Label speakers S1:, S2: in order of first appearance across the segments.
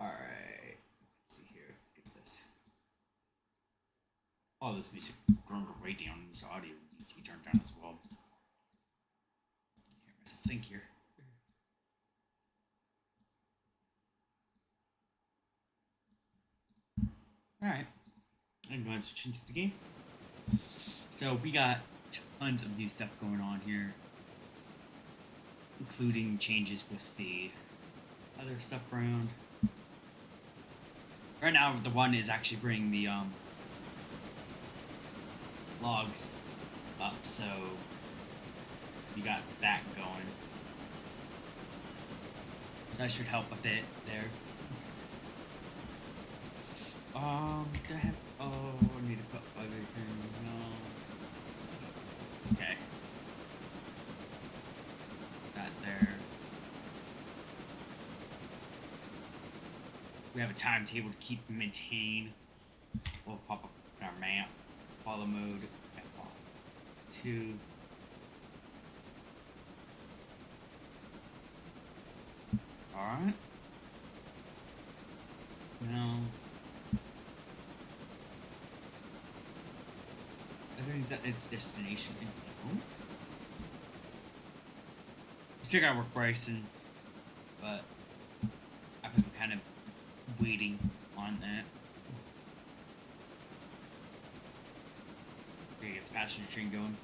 S1: Alright. Let's see here. Let's get this. All this music grown way down. This audio needs to be turned down as well. Here's a think here. Alright. I'm going to switch into the game. So we got tons of new stuff going on here, including changes with the other stuff around. Right now, the one is actually bringing the logs up, so you got that going. That should help a bit there. Do I have? Oh, I need to put everything. No. Okay. That there. We have a timetable to keep and maintain. We'll pop up in our map. Follow mode. F2. Alright. Now. Everything's at its destination. We still gotta work Bryson, but I've been kind of waiting on that. We're gonna get the passenger train going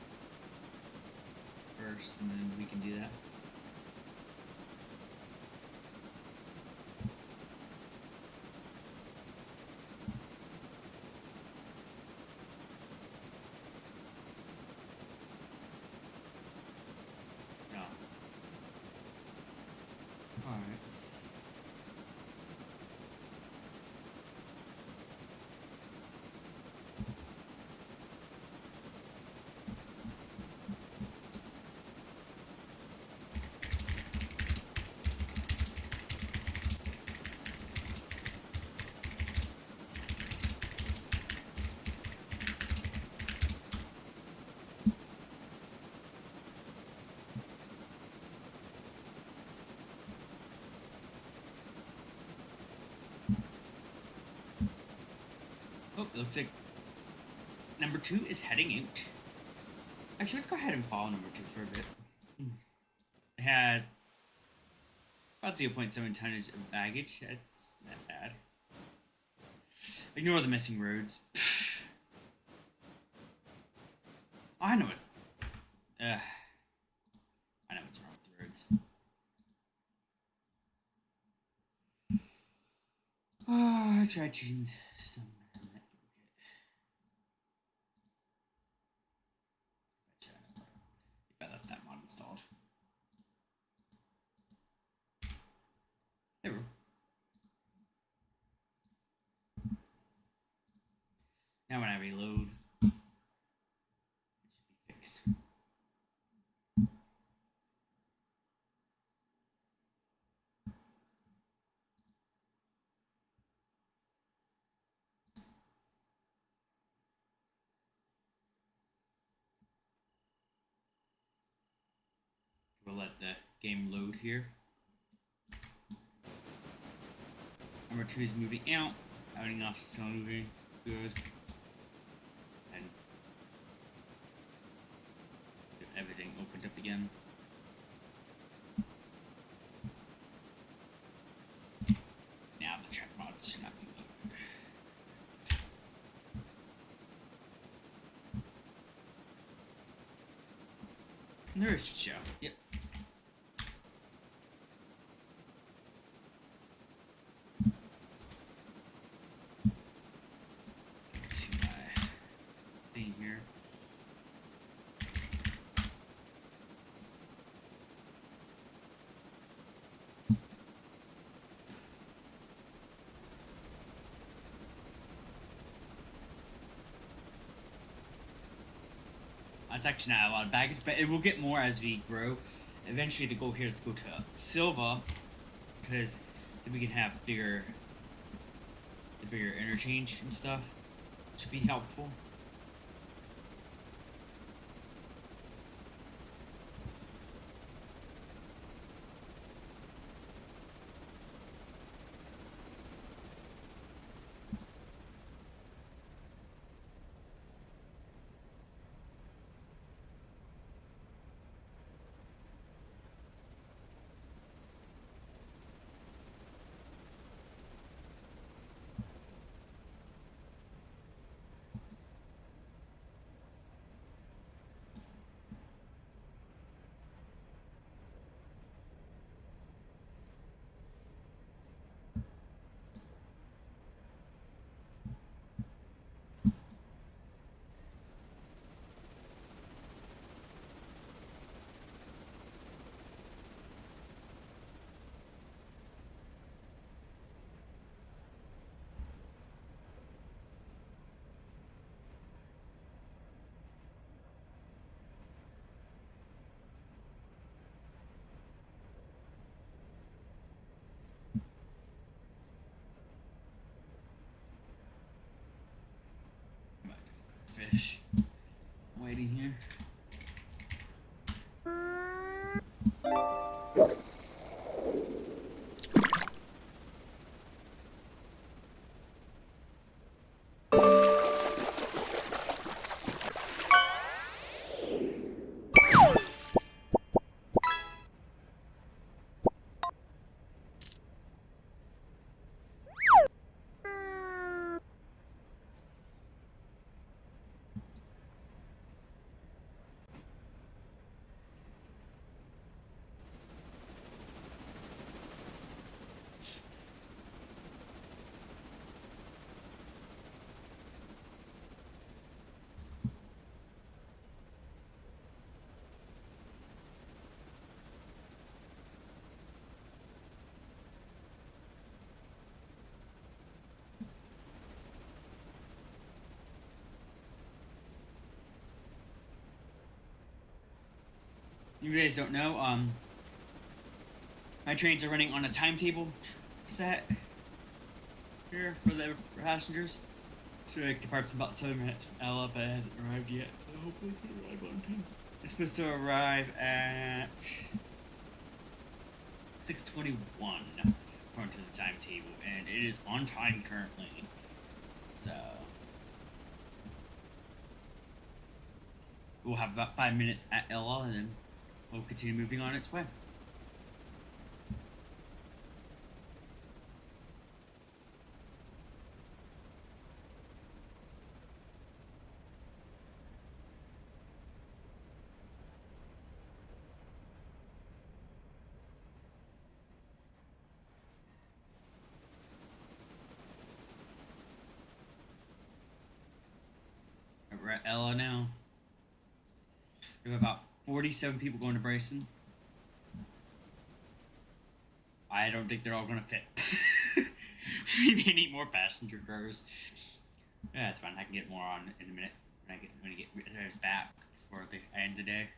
S1: first, and then we can do that. Yeah. Alright. Oh, it looks like number 2 is heading out. Actually, let's go ahead and follow number 2 for a bit. It has about 0.7 tonnage of baggage. That's not bad. Ignore the missing roads. Oh, I know it's. I know what's wrong with the roads. Oh, I tried choosing some. If I left that mod installed. There we go. Now when I reload, it should be fixed. We'll let the game load here. Number 2 is moving out. Outing off is still moving. Good. And get everything opened up again. Now the track mods should not be loaded. And there is show. Yep. Here. That's actually not a lot of baggage, but it will get more as we grow. Eventually, the goal here is to go to Silva, because then we can have the bigger interchange and stuff, which would be helpful. fish. Waiting here. You guys don't know, my trains are running on a timetable set here for the passengers. So it departs in about 7 minutes from Ella, but it hasn't arrived yet, so hopefully it can arrive on time. It's supposed to arrive at 6:21 according to the timetable, and it is on time currently. So we'll have about 5 minutes at Ella, and then we'll continue moving on its way. We're at Ella now. We have about 47 people going to Bryson. I don't think they're all going to fit. We may need more passenger cars. Yeah, it's fine. I can get more on in a minute when I get back before the end of the day.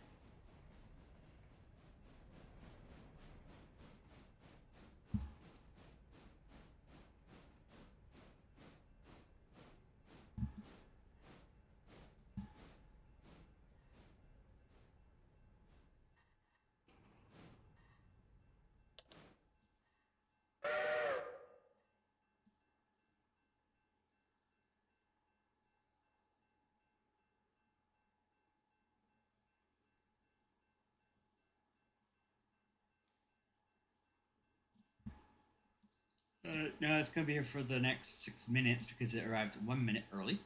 S1: No, it's gonna be here for the next 6 minutes because it arrived 1 minute early.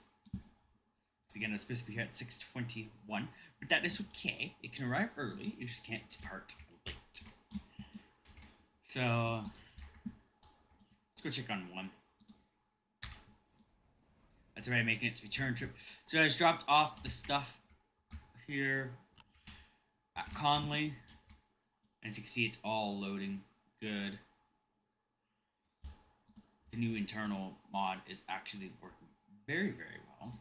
S1: So again, it's supposed to be here at 6:21, but that is okay. It can arrive early. You just can't depart late. So let's go check on one. That's already making its return trip. So I just dropped off the stuff here at Conley. As you can see, it's all loading good. The new internal mod is actually working very, very well.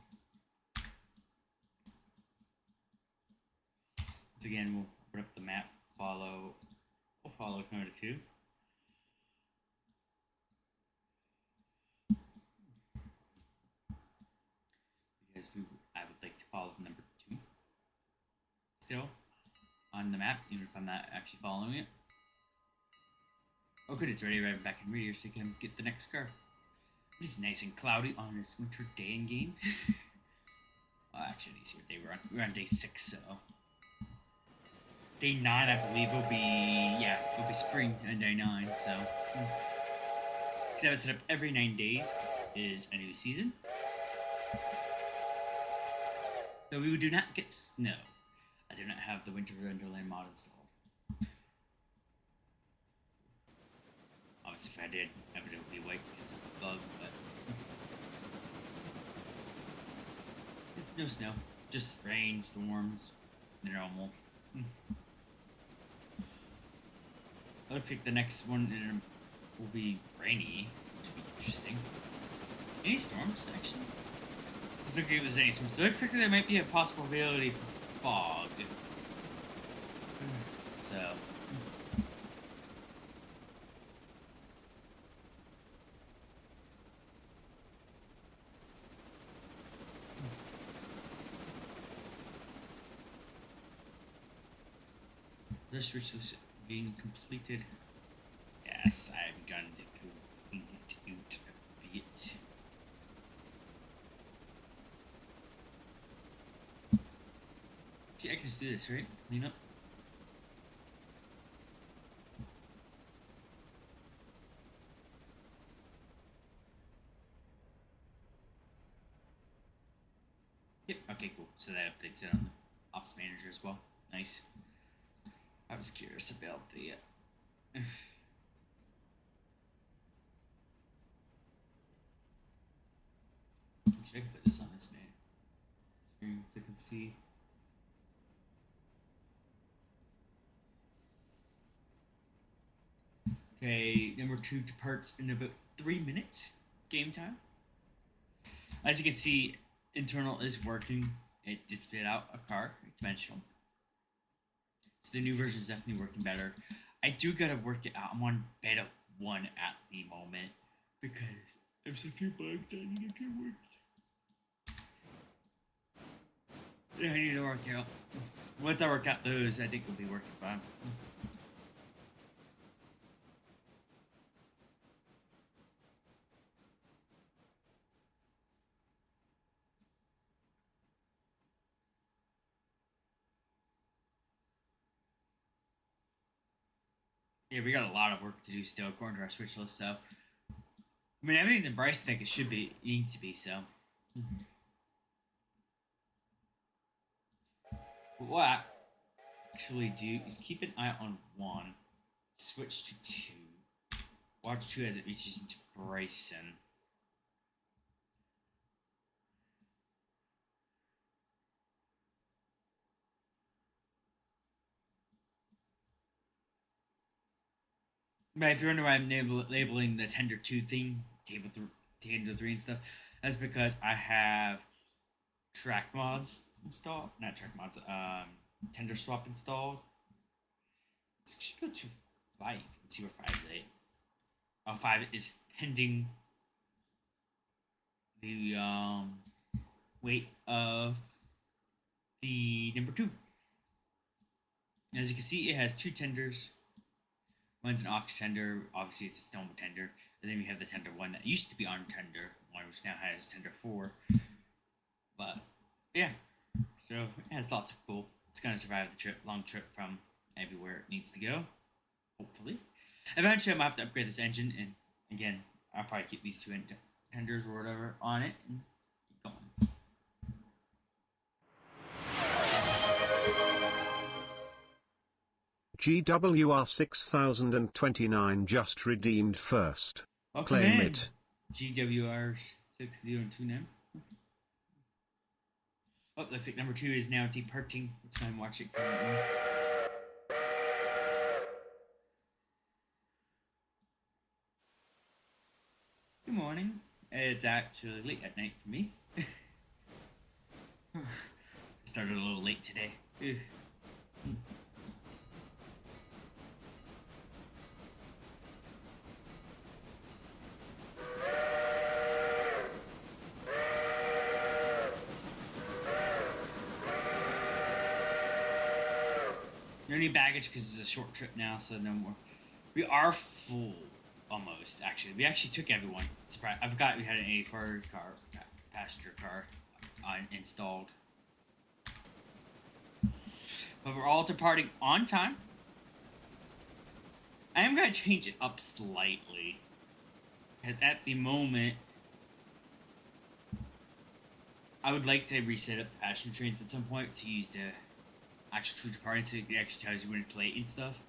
S1: Once again, we'll put up the map, we'll follow Coda 2. Because I would like to follow number 2 still on the map, even if I'm not actually following it. Oh good, it's already arriving back in Meteor so you can get the next car. It is nice and cloudy on this winter day in game. Well, actually, let me see what day we're on. We're on day 6, so day 9, I believe, will be spring on day 9. So, because I have it set up every 9 days is a new season. Though we do not get snow. I do not have the Winter Wonderland mod installed. Obviously, if I did, everything would be white because of the bug, but no snow, just rain, storms, the normal. It looks like the next one will be rainy, which will be interesting. Any storms, actually? Doesn't look like it was any storms. So it looks like there might be a possibility for fog. So. This wish list being completed. Yes, I'm going to complete a bit. Gee, I can just do this, right? Clean up. Yep, okay, cool. So that updates it on the Ops Manager as well. Nice. I was curious about the... Should I put this on this man screen so I can see? Okay, number 2 departs in about 3 minutes. Game time. As you can see, internal is working. It did spit out a car, dimensional. So the new version is definitely working better. I do gotta work it out. I'm on beta 1 at the moment because there's a few bugs that I need to get worked. Yeah, I need to work out. Once I work out those, I think we'll be working fine. Yeah, we got a lot of work to do still according to our Switch list, so I mean everything's in Bryce think it should be, it needs to be, so. But what I actually do is keep an eye on 1, switch to 2, watch 2 as it reaches into Bryson. But if you're wondering why I'm labeling the Tender 2 thing, Tender 3 and stuff, that's because I have track mods installed. Not track mods, Tender Swap installed. Let's actually go to 5 and see where 5 is at. Oh, 5 is pending the weight of the number 2. As you can see, it has 2 tenders. One's an ox tender, obviously it's a stone tender. And then we have the tender 1 that used to be on tender 1, which now has tender 4. But yeah, so it has lots of cool. It's gonna survive the trip, long trip from everywhere it needs to go. Hopefully, eventually I'm gonna have to upgrade this engine, and again, I'll probably keep these 2 tenders or whatever on it and keep going.
S2: GWR 6029 just redeemed first.
S1: Welcome
S2: Claim
S1: in.
S2: it.
S1: GWR 6029. Oh, looks like number 2 is now departing. Let's go and watch it currently. Good morning. It's actually late at night for me. Started a little late today. No need baggage because it's a short trip now, so no more. We are full, almost. Actually, we actually took everyone. Surprise! I forgot we had an 84 car, passenger car, installed. But we're all departing on time. I am gonna change it up slightly, because at the moment, I would like to reset up the passenger trains at some point to use the actual true departing, so it actually tells you when it's late and stuff.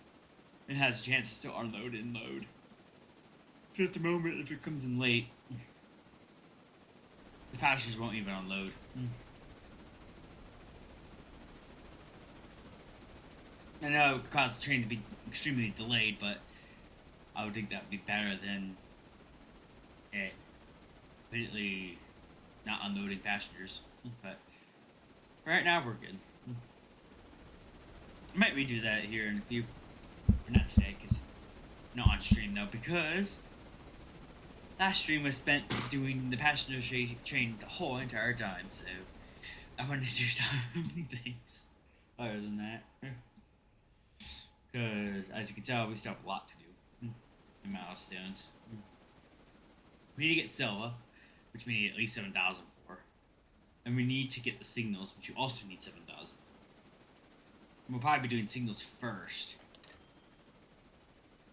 S1: It has a chance to still unload and load. So at the moment, if it comes in late, the passengers won't even unload. I know it would cause the train to be extremely delayed, but I would think that would be better than it completely not unloading passengers. But right now, we're good. I might redo that here in a few. Or not today, because not on stream though, because last stream was spent doing the passenger train the whole entire time, so I wanted to do some things other than that. Because, as you can tell, we still have a lot to do. In milestones. We need to get Silva, which we need at least 7,000 for. And we need to get the signals, which you also need 7,000 for. And we'll probably be doing signals first.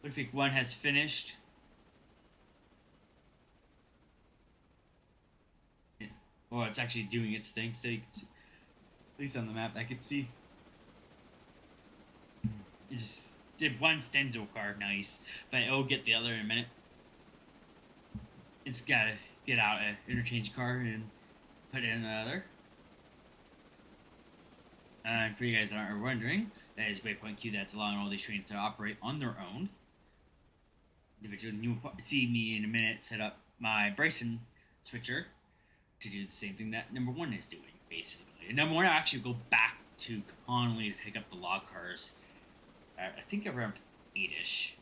S1: Looks like one has finished. Yeah. Well, it's actually doing its thing, so you can see, at least on the map, I can see. It just did one Stenzel car, nice, but it'll get the other in a minute. It's gotta get out an interchange car and put in another. And for you guys that aren't wondering, that is Waypoint Q that's allowing all these trains to operate on their own. Individually, you will see me in a minute set up my Bryson switcher to do the same thing that number one is doing, basically. And number one will actually go back to Conley to pick up the log cars. I think around 8-ish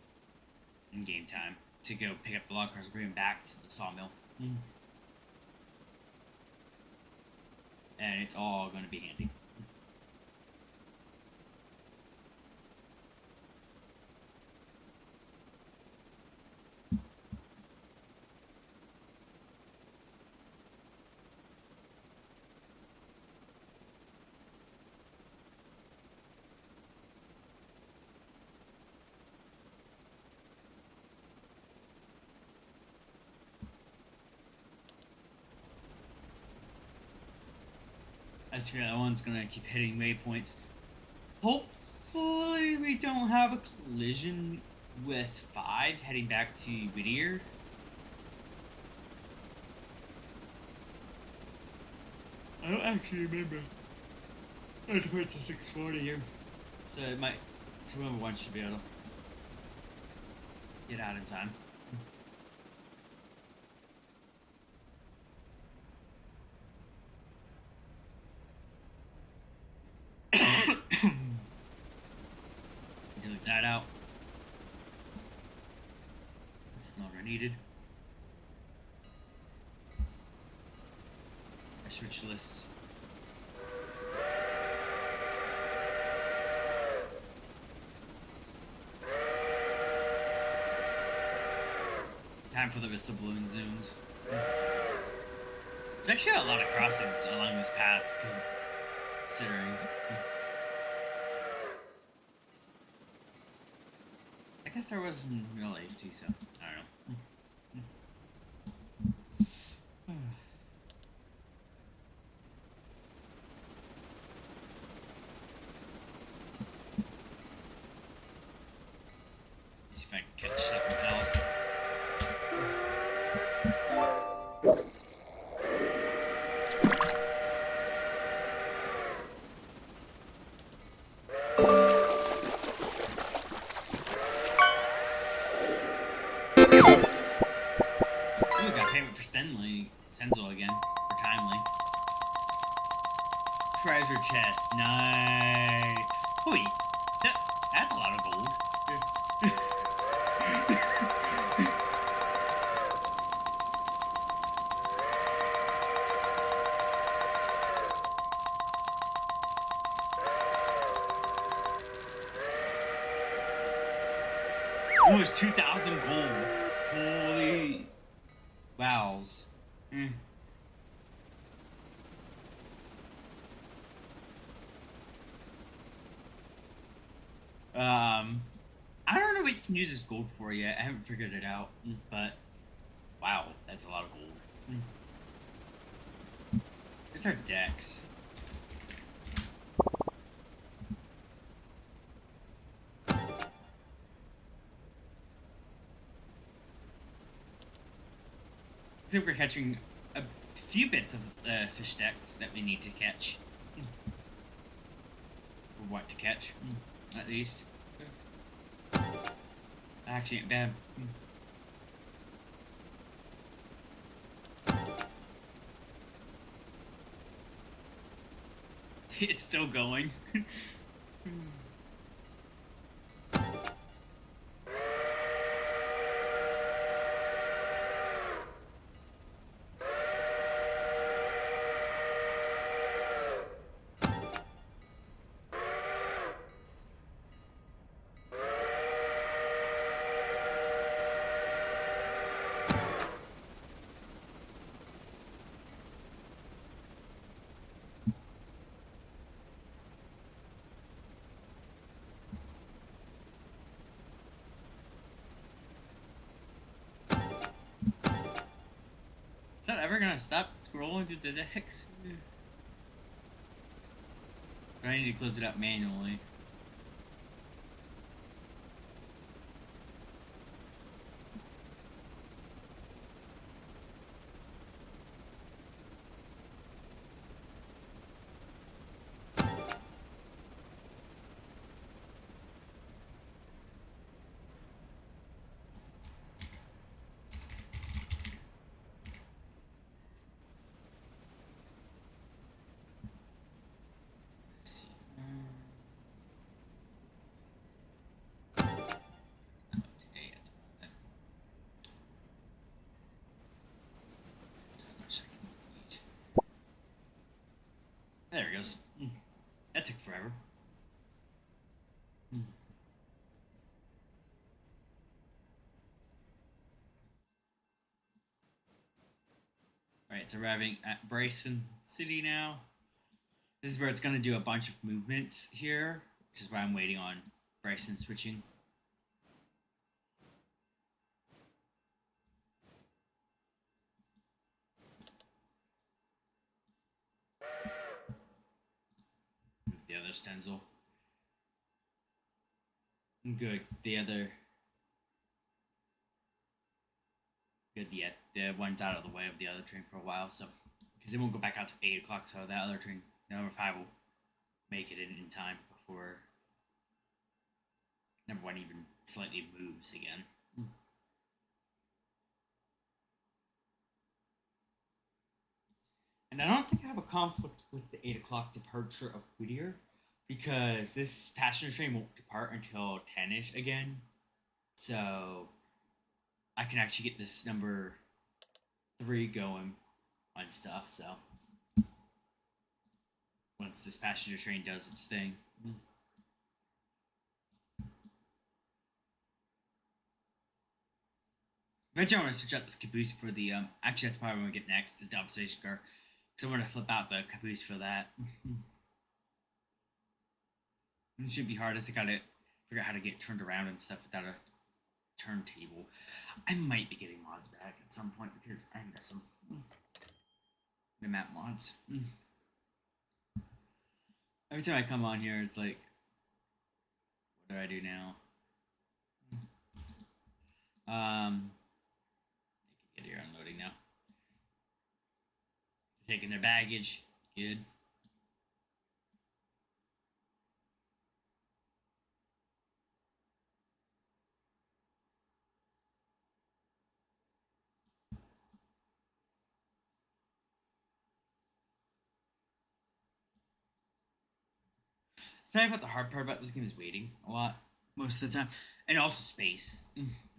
S1: in game time to go pick up the log cars and bring them back to the sawmill. And it's all going to be handy. As for the other one's gonna keep hitting waypoints. Hopefully we don't have a collision with 5 heading back to Whittier. I don't actually remember. I have to put it to 640 here. So it might, so number one should be able to get out in time. Delete that out. It's no longer needed. I switch lists. Time for the Vista Balloon zones. There's actually a lot of crossings along this path, considering. I guess there wasn't really too, so I don't know. See if I can catch something else. Ooh, got payment for Stenzel again, for timely. Treasure chest, nice. Wait, that's a lot of gold. Almost 2,000 gold. Holy wows. I don't know what you can use this gold for yet. I haven't figured it out, but wow, that's a lot of gold. It's our decks. I think we're catching a few bits of the fish decks that we need to catch. Or what to catch, at least. Actually, ain't bad. It's still going. ever gonna stop scrolling through the decks? But I need to close it up manually. There it goes. That took forever. Alright, it's arriving at Bryson City now. This is where it's going to do a bunch of movements here, which is why I'm waiting on Bryson switching. Move the other stencil. Good. The other. Good. The one's out of the way of the other train for a while, so because it won't go back out to 8 o'clock, so that other train, number 5, will make it in time before number 1 even slightly moves again. And I don't think I have a conflict with the 8 o'clock departure of Whittier, because this passenger train won't depart until 10-ish again. So I can actually get this number 3 going on stuff, so once this passenger train does its thing. Eventually I want to switch out this caboose for the actually that's probably what we get next, is the observation car. Because I want to flip out the caboose for that. It should be hard, I gotta figure out how to get turned around and stuff without a turntable. I might be getting mods back at some point because I miss them. The map mods. Every time I come on here, it's like, what do I do now? They can get here unloading now. Taking their baggage. Good. The thing about the hard part about this game is waiting a lot most of the time, and also space.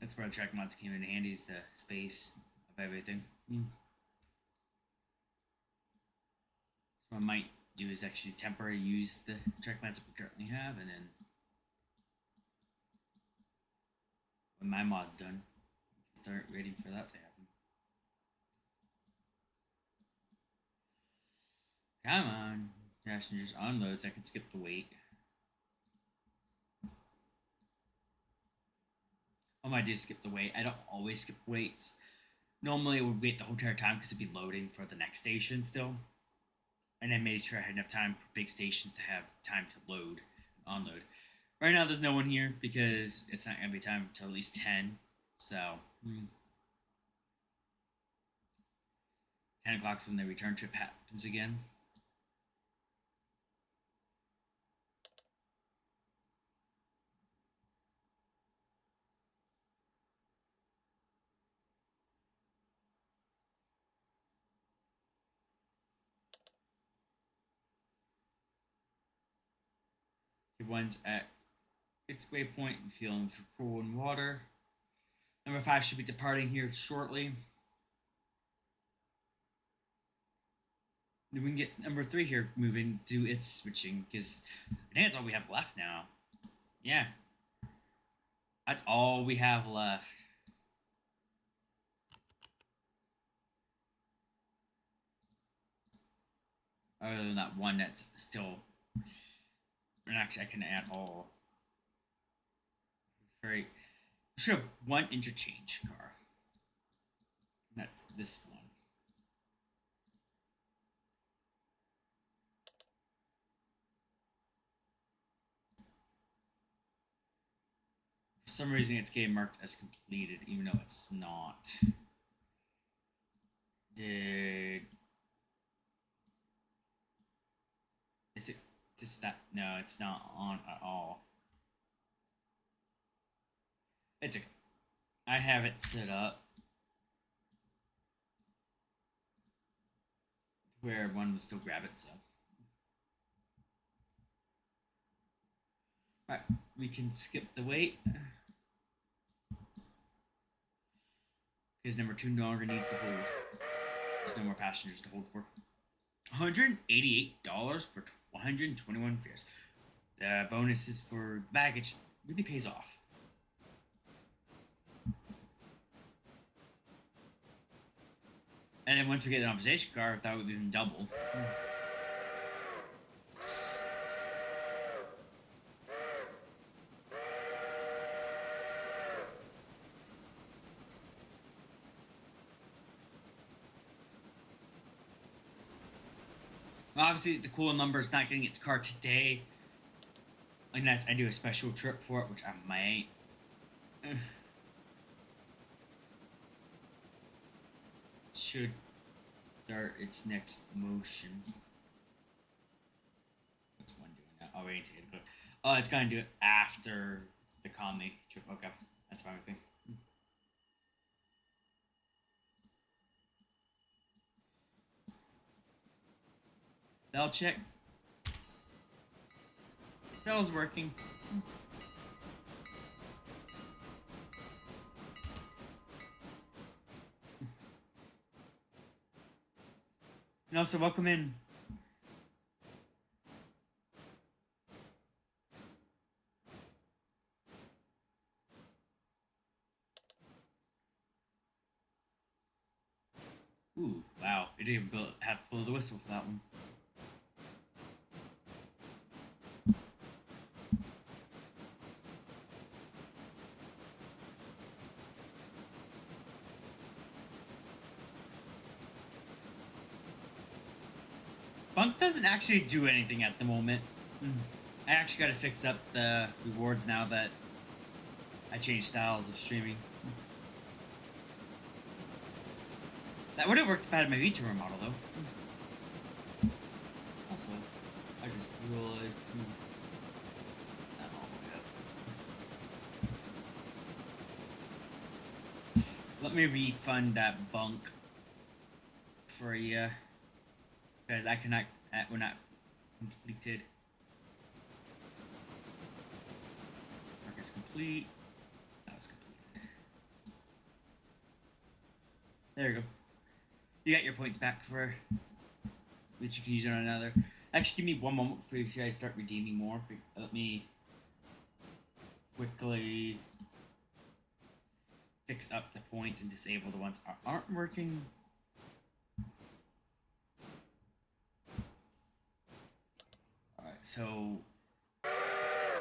S1: That's where the track mods came in handy, is the space of everything. So what I might do is actually temporarily use the track mods that we currently have, and then when my mod's done, we can start waiting for that to happen. Come on, passengers, unloads. I can skip the wait. Oh, I did skip the wait. I don't always skip waits. Normally, I would wait the whole entire time because it'd be loading for the next station still. And I made sure I had enough time for big stations to have time to load and unload. Right now, there's no one here because it's not going to be time until at least 10. So, 10 o'clock's when the return trip happens again. One's at its waypoint and feeling for cool and water. Number 5 should be departing here shortly. We can get number 3 here moving to its switching, because I think that's all we have left now. Yeah. That's all we have left. Other than that one that's still... And actually, I can add all. Very... We should have one interchange car. That's this one. some reason it's getting marked as completed, even though it's not. Is it just that? No, it's not on at all. It's okay. I have it set up where everyone will still grab it, so. Alright, we can skip the wait. Because number 2 no longer needs to hold. There's no more passengers to hold for. $188 for 121 fares. The bonuses for baggage really pays off. And then once we get an observation car, that would even double. Obviously, the cool number is not getting its car today, unless I do a special trip for it, which I might. Should start its next motion. What's one doing that? Oh, wait, to get a clip. Oh, it's gonna do it after the Conley trip. Okay, that's fine with me. Bell check. Bell's working. And also, welcome in. Ooh, wow. It didn't even have to blow the whistle for that one. Bunk doesn't actually do anything at the moment. I actually gotta fix up the rewards now that I changed styles of streaming. That would have worked if I had my VTuber model, though. Also, I just realized... Let me refund that bunk for you. Because I cannot... We're not completed. Work is complete. That was completed. There you go. You got your points back for which you can use it on another. Actually, give me one moment before you guys start redeeming more. Let me quickly fix up the points and disable the ones that aren't working. Alright, so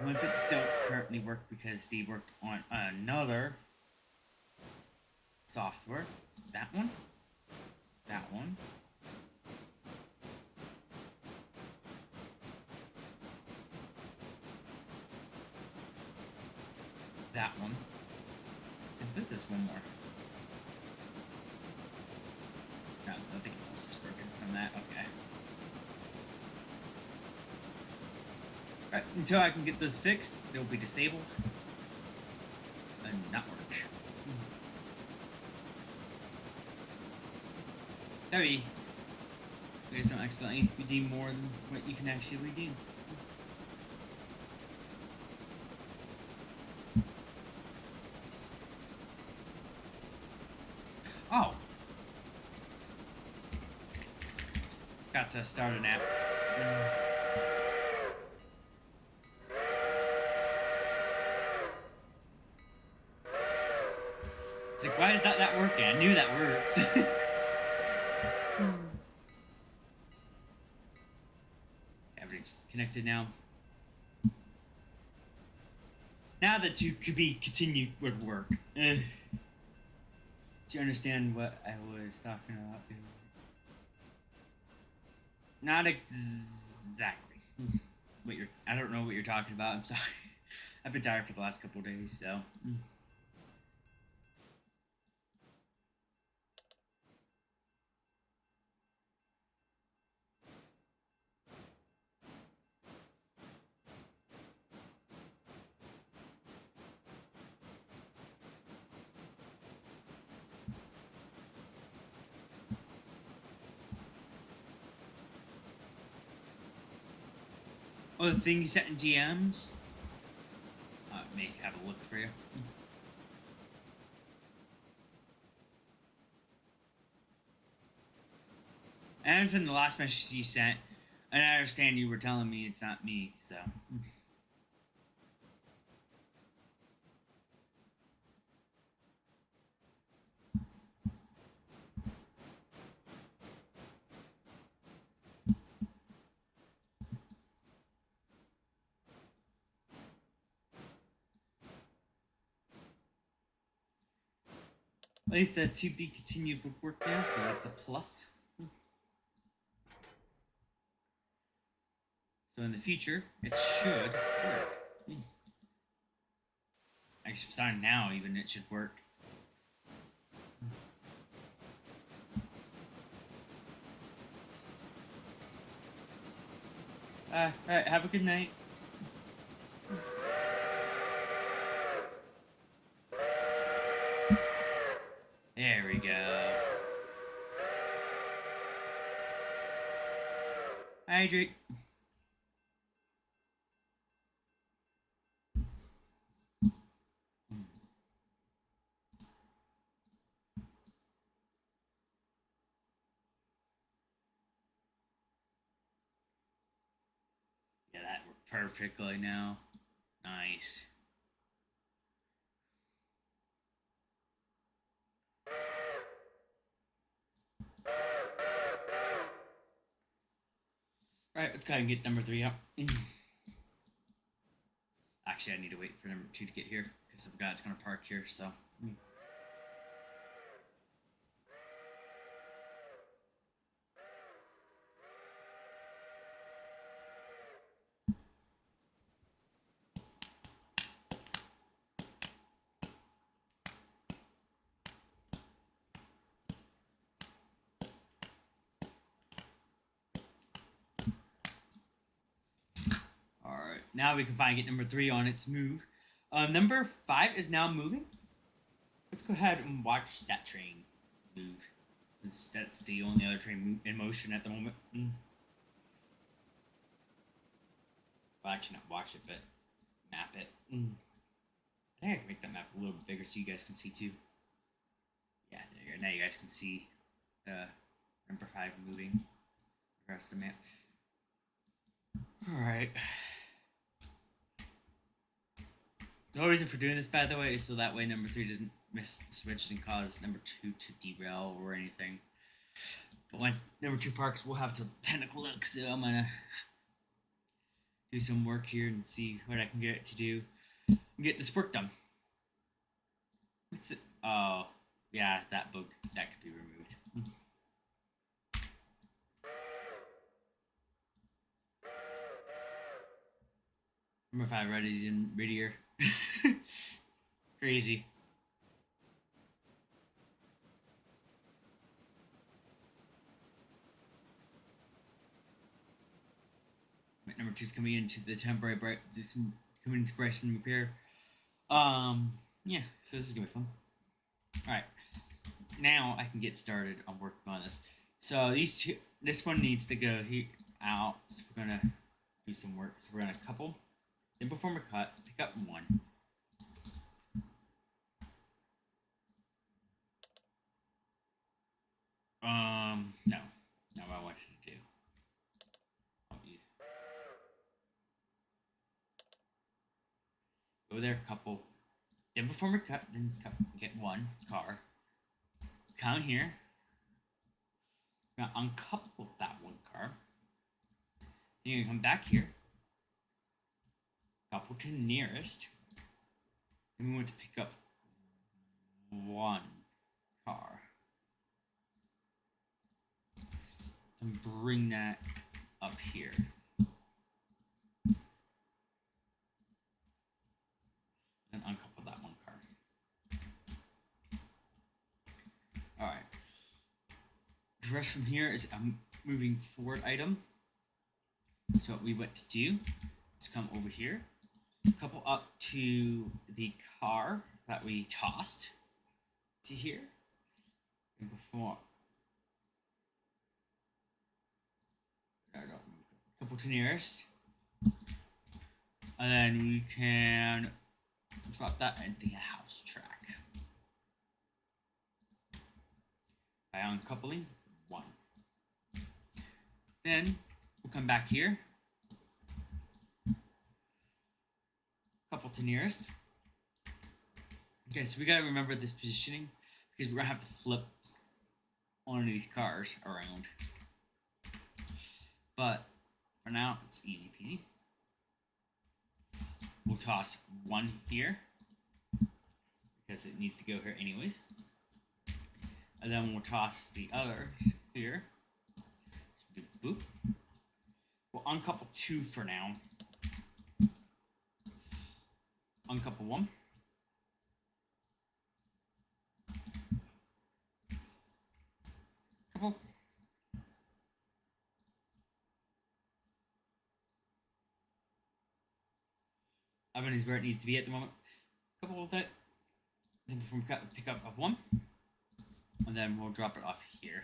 S1: ones that don't currently work because they worked on another software. It's that one. That one. That one. I think there's one more. No, nothing else is working from that. Okay. Alright, until I can get those fixed, they'll be disabled. And not work. Maybe you guys don't accidentally redeem more than what you can actually redeem. Oh! Got to start an app. It's like, why is that not working? I knew that works. Everything's connected now. Now that you could be continued would work. Do you understand what I was talking about? Not exactly. I don't know what you're talking about. I'm sorry. I've been tired for the last couple days, so. Oh, the thing you sent in DMs? May have a look for you. I understand the last message you sent, and I understand you were telling me it's not me, so. At least the to be continued book work now, so that's a plus. So in the future, it should work. Actually, starting now, even it should work. Alright, have a good night. There we go. Hydrate. Yeah, that worked perfectly now. Nice. Alright, let's go ahead and get number 3 up. Actually, I need to wait for number 2 to get here, because I forgot it's going to park here, so. Alright, now we can finally get number 3 on its move. Number 5 is now moving. Let's go ahead and watch that train move, since that's the only other train in motion at the moment. Well, actually, not watch it, but map it. I think I can make that map a little bit bigger so you guys can see too. Yeah, there you go. Now you guys can see number 5 moving across the map. Alright. The whole reason for doing this, by the way, is so that way number 3 doesn't miss the switch and cause number 2 to derail or anything. But once number 2 parks, we'll have to technical look, so I'm gonna do some work here and see what I can get it to do and get this work done. What's it? Oh, yeah, that bug, that could be removed. Number 5 Reddy's in Riddier. Crazy. Number 2 is coming into the temporary coming into Bryson repair. Yeah, so this is gonna be fun. Alright. Now I can get started on working on this. So this one needs to go here out. So we're gonna do some work. So we're gonna couple, then perform a cut, pick up 1. No. No, what I want you to do. Go there, couple, then perform a cut, then get 1 car. Come here. Now uncouple that 1 car. Then you come back here. Couple to nearest. Then we want to pick up 1 car. And bring that up here. The rest from here is a moving forward item. So what we want to do is come over here, couple up to the car that we tossed to here, and before couple to nearest, and then we can drop that into the house track by uncoupling one. Then we'll come back here, couple to nearest. Okay, so we gotta remember this positioning because we're gonna have to flip one of these cars around. But for now, it's easy peasy. We'll toss one here because it needs to go here anyways. And then we'll toss the other here. So do boop. We'll uncouple two for now. Uncouple one. Couple. Oven is where it needs to be at the moment. Couple of that. Then before we pick up one. And then we'll drop it off here.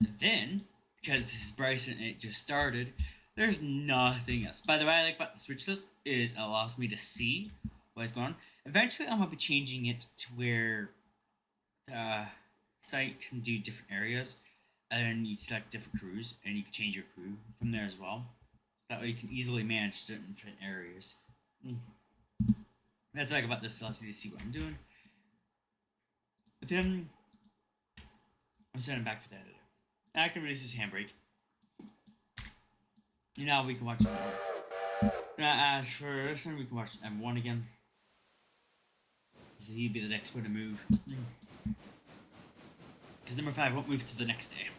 S1: And then, because this is Bryson and it just started, there's nothing else. By the way, I like about the switch list is it allows me to see what's going on. Eventually, I'm going to be changing it to where the site can do different areas. And then you select different crews, and you can change your crew from there as well. So that way you can easily manage certain different areas. That's what I like about this. It allows you to see what I'm doing. But then I'm sending back for the editor. I can release this handbrake. Now we can watch more. Now, as for this one, we can watch M1 again. So he'd be the next one to move. Because number 5 won't move to the next day.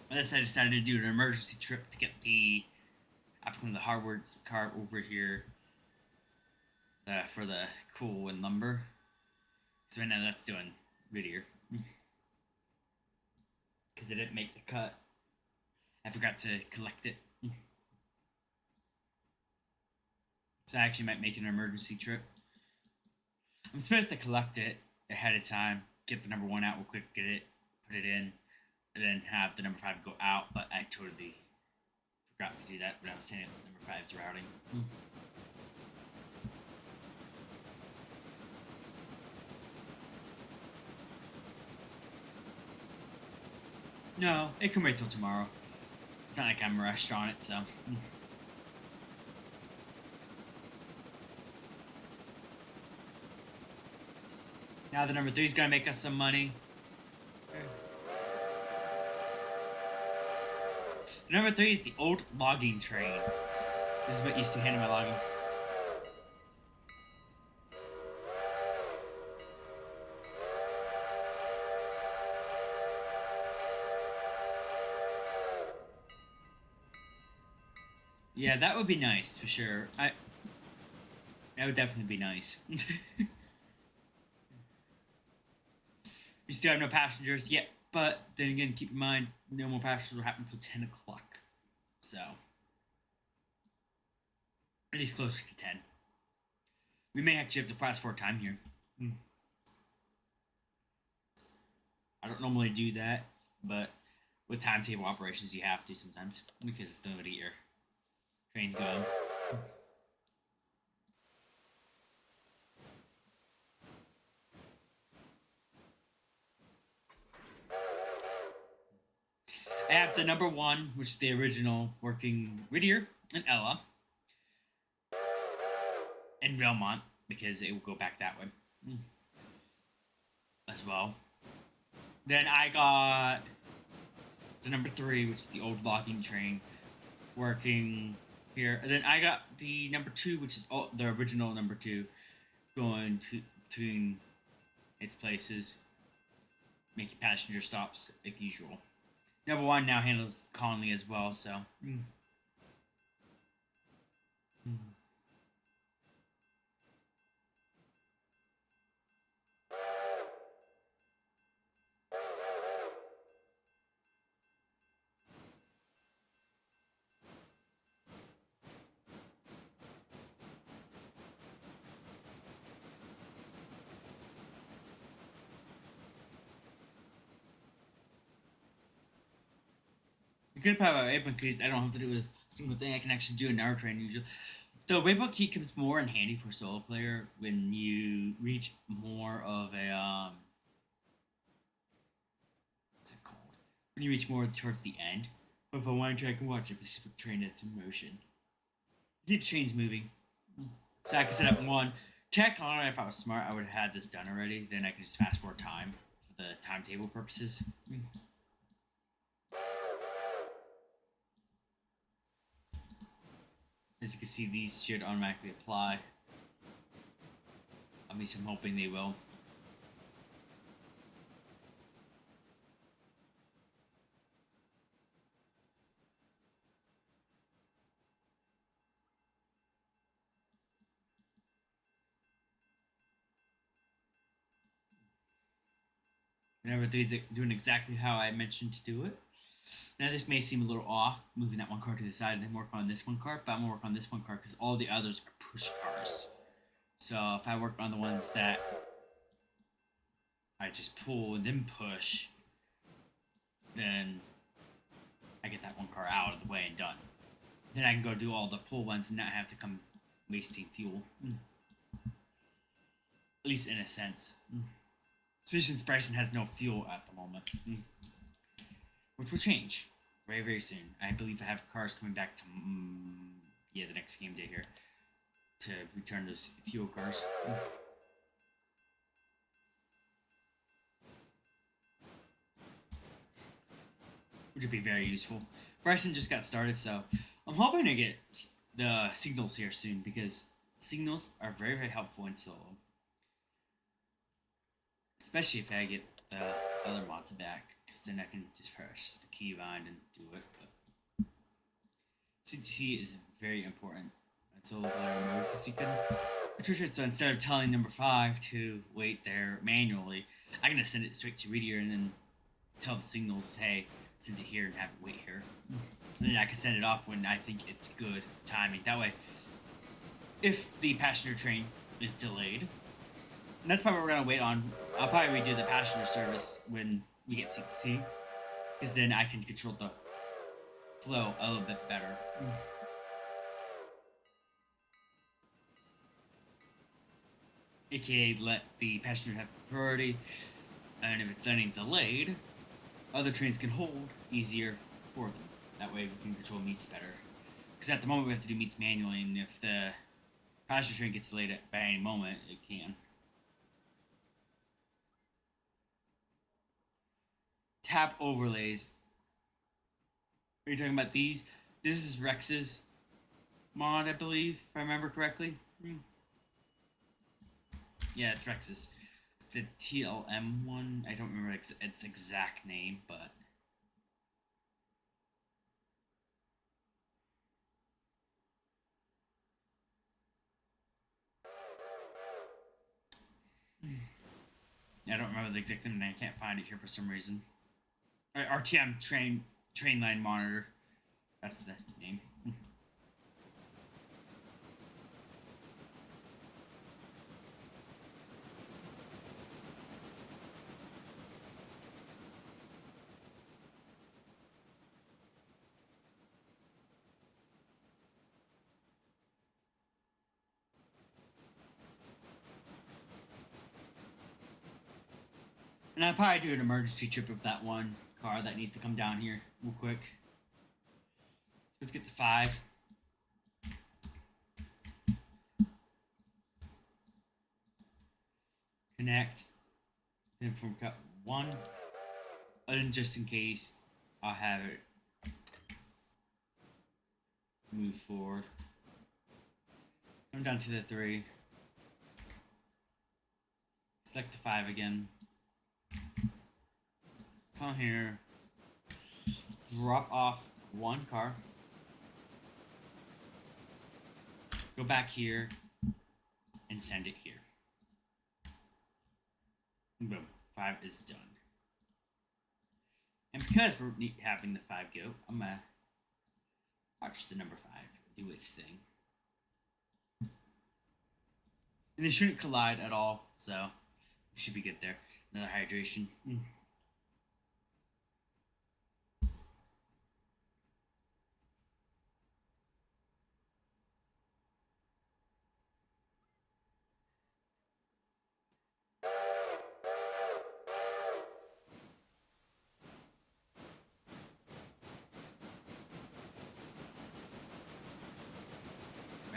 S1: Unless I decided to do an emergency trip to get the applicant of the Harvard's car over here for the coal and lumber. So right now that's doing Whittier. Because it didn't make the cut. I forgot to collect it. So I actually might make an emergency trip. I'm supposed to collect it ahead of time, get the number 1 out real quick, get it, put it in, and then have the number 5 go out, but I totally forgot to do that when I was saying it, number 5's routing. No, it can wait till tomorrow. It's not like I'm rushed on it, so. Now the number 3 is gonna make us some money. Number 3 is the old logging train. This is what used to handle my logging. Yeah, that would be nice for sure. That would definitely be nice. We still have no passengers yet, but then again, keep in mind, no more passengers will happen until 10 o'clock. So, at least closer to 10. We may actually have to fast forward time here. I don't normally do that, but with timetable operations, you have to sometimes because it's the way to get your trains going. I have the number 1, which is the original working Whittier and Ella, and Belmont because it will go back that way as well. Then I got the number 3, which is the old logging train, working here. And then I got the number 2, which is the original number 2, going between its places, making passenger stops like usual. Number 1 now handles Conley as well, so. The good part about waypoint key is I don't have to do a single thing. I can actually do another train usually. The waypoint key comes more in handy for a solo player when you reach more of a what's it called? When you reach more towards the end. But if I want to, I can watch a specific train that's in motion. Keep trains moving. So I can set up one. Technically, if I was smart, I would have had this done already. Then I can just fast forward time for the timetable purposes. As you can see, these should automatically apply. At least I'm hoping they will. And everything's doing exactly how I mentioned to do it. Now this may seem a little off, moving that one car to the side and then work on this one car, but I'm gonna work on this one car because all the others are push cars. So if I work on the ones that I just pull and then push, then I get that one car out of the way and done. Then I can go do all the pull ones and not have to come wasting fuel. At least in a sense. Especially since Bryson has no fuel at the moment. Which will change very, very soon. I believe I have cars coming back to, the next game day here to return those fuel cars. Which would be very useful. Bryson just got started, so I'm hoping to get the signals here soon because signals are very, very helpful in solo. Especially if I get the other mods back, because then I can just press the keybind and do it. But CTC is very important in solo player mode because you can. So instead of telling number 5 to wait there manually, I'm gonna send it straight to Readier and then tell the signals, hey, send it here and have it wait here. And then I can send it off when I think it's good timing. That way, if the passenger train is delayed, and that's probably what we're gonna wait on. I'll probably redo the passenger service when we get CTC, because then I can control the flow a little bit better. AKA let the passenger have priority, and if it's getting delayed, other trains can hold easier for them. That way we can control meets better. Because at the moment we have to do meets manually, and if the passenger train gets delayed by any moment, it can. Tap overlays. Are you talking about these? This is Rex's mod, I believe, if I remember correctly. Yeah, it's Rex's. It's the TLM one. I don't remember its exact name, but I don't remember the exact name, and I can't find it here for some reason. RTM train line monitor. That's the name. And I'll probably do an emergency trip of that one car that needs to come down here real quick. Let's get to 5. Connect. Then from cut 1. And then just in case, I'll have it move forward. Come down to the 3. Select the 5 again. Come here. Drop off 1 car. Go back here. And send it here. Boom. 5 is done. And because we're having the 5 go, I'm gonna watch the number 5 do its thing. And they shouldn't collide at all, so we should be good there. Another hydration.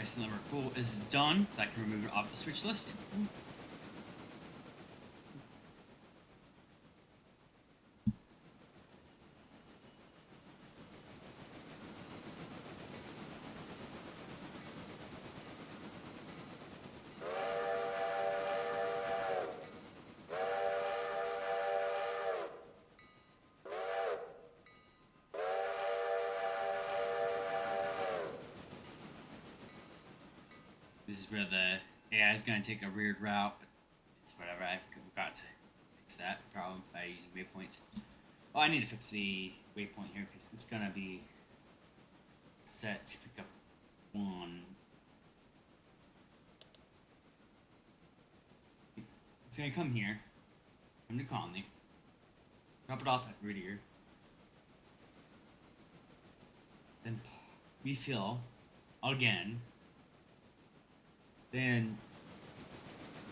S1: Ice Limber Pool is done, so I can remove it off the switch list. This is where the AI is going to take a weird route, but it's whatever. I've got to fix that problem by using waypoints. Oh, I need to fix the waypoint here because it's going to be set to pick up one. It's going to come here, come to Conley, drop it off at Whittier, then refill again. Then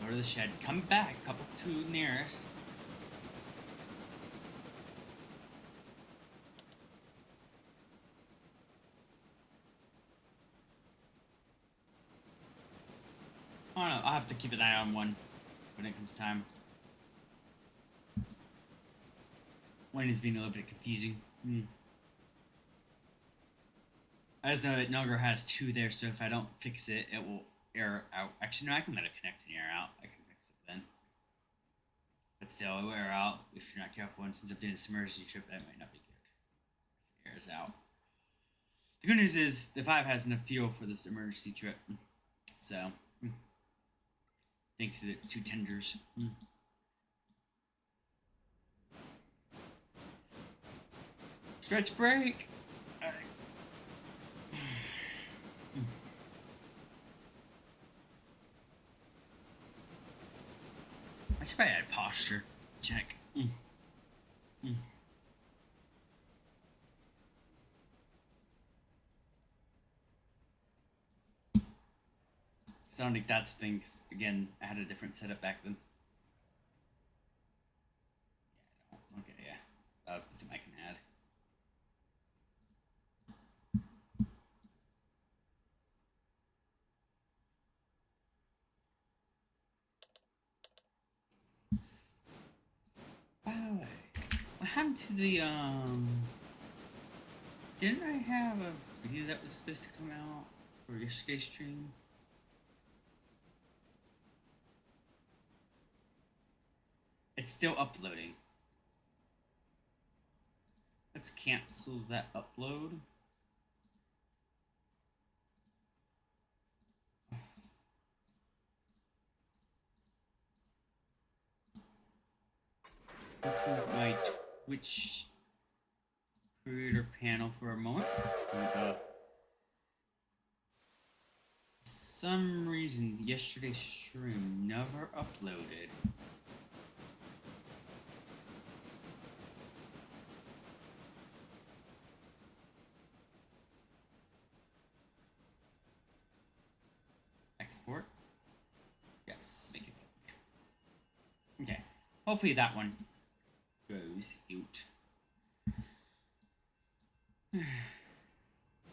S1: go to the shed, come back, couple to nearest. I don't know, I'll have to keep an eye on one when it comes time. One is being a little bit confusing. I just know that Nogger has two there, so if I don't fix it, it will error out. Actually, no, I can let it connect and error out. I can fix it then. But still, it will error out if you're not careful. And since I'm doing this emergency trip, that might not be good. If it errors out. The good news is the 5 has enough fuel for this emergency trip. So, thanks to its 2 tenders. Stretch break! I should probably add posture. Check. So I don't think that's the thing, 'cause, again, I had a different setup back then. Yeah, I don't. Okay, yeah. Something I can add. By the way, what happened to the, didn't I have a video that was supposed to come out for yesterday's stream? It's still uploading. Let's cancel that upload. Go to my Twitch creator panel for a moment. And, for some reason, yesterday's stream never uploaded. Export. Yes, make it public. Okay. Hopefully that one goes out.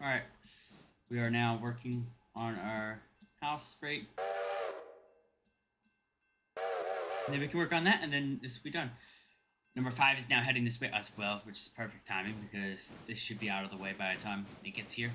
S1: Alright. We are now working on our house freight. And then we can work on that, and then this will be done. Number 5 is now heading this way as well, which is perfect timing because this should be out of the way by the time it gets here.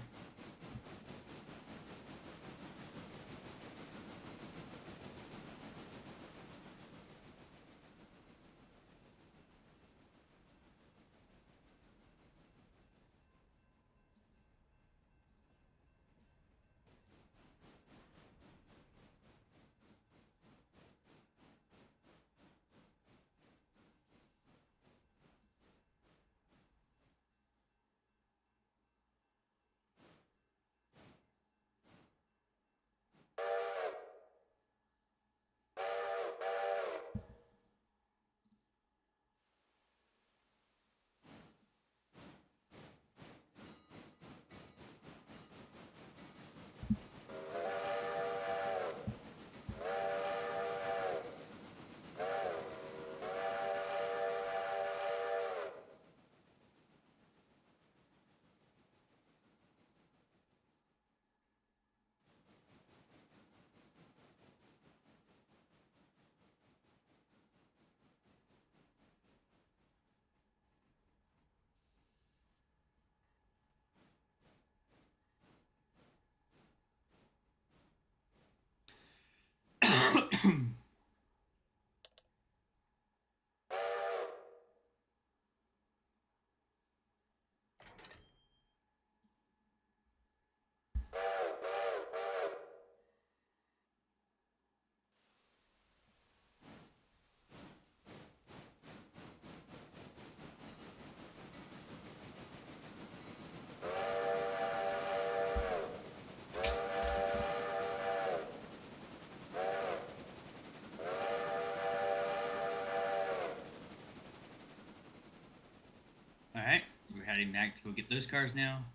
S1: heading back to go get those cars now.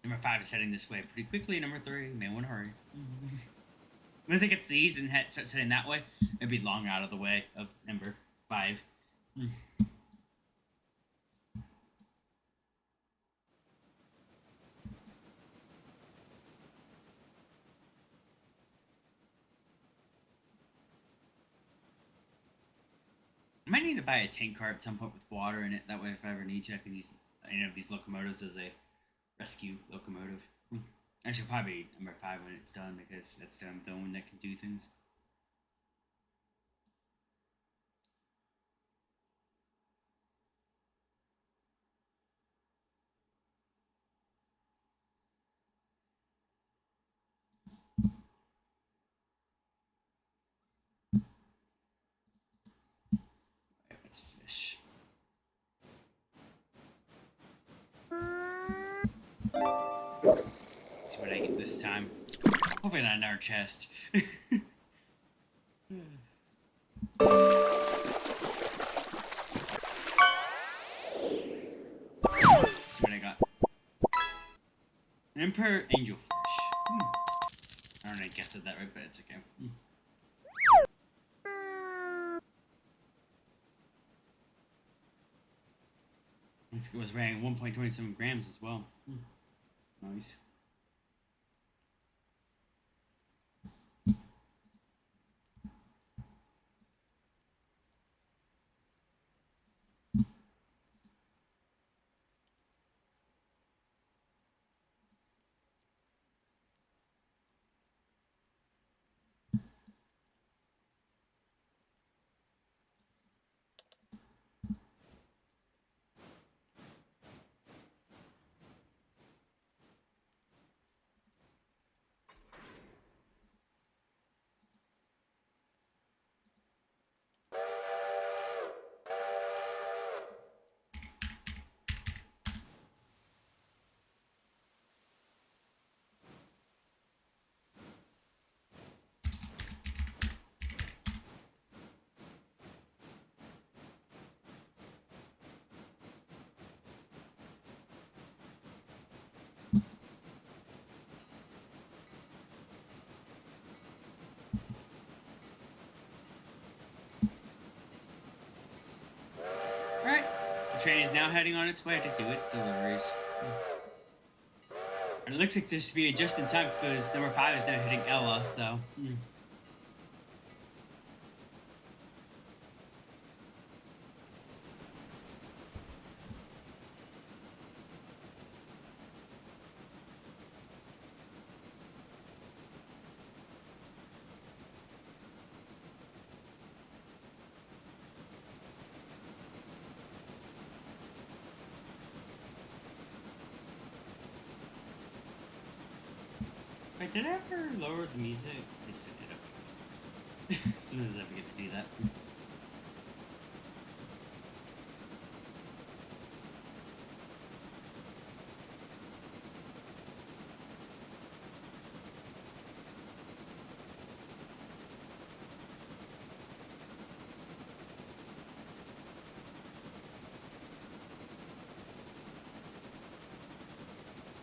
S1: Number 5 is heading this way pretty quickly. Number 3 may want to hurry. Once it gets these and starts heading that way, it'd be long out of the way of number 5. I might need to buy a tank car at some point with water in it. That way, if I ever need to, I can use any of these locomotives as a rescue locomotive. Actually, probably number 5 when it's done, because that's the only one that can do things. Let's fish. Let's see what I get this time. Hopefully not another chest. Let's see what I got. Emperor Angelfish. I don't know, I guessed that right, but it's okay. It was weighing 1.27 grams as well. Nice. Alright, the train is now heading on its way to do its deliveries. And it looks like this should be just in time because number 5 is now hitting Ella, so. Wait, did I ever lower the music? Yes, I did. Okay. Sometimes I forget to do that.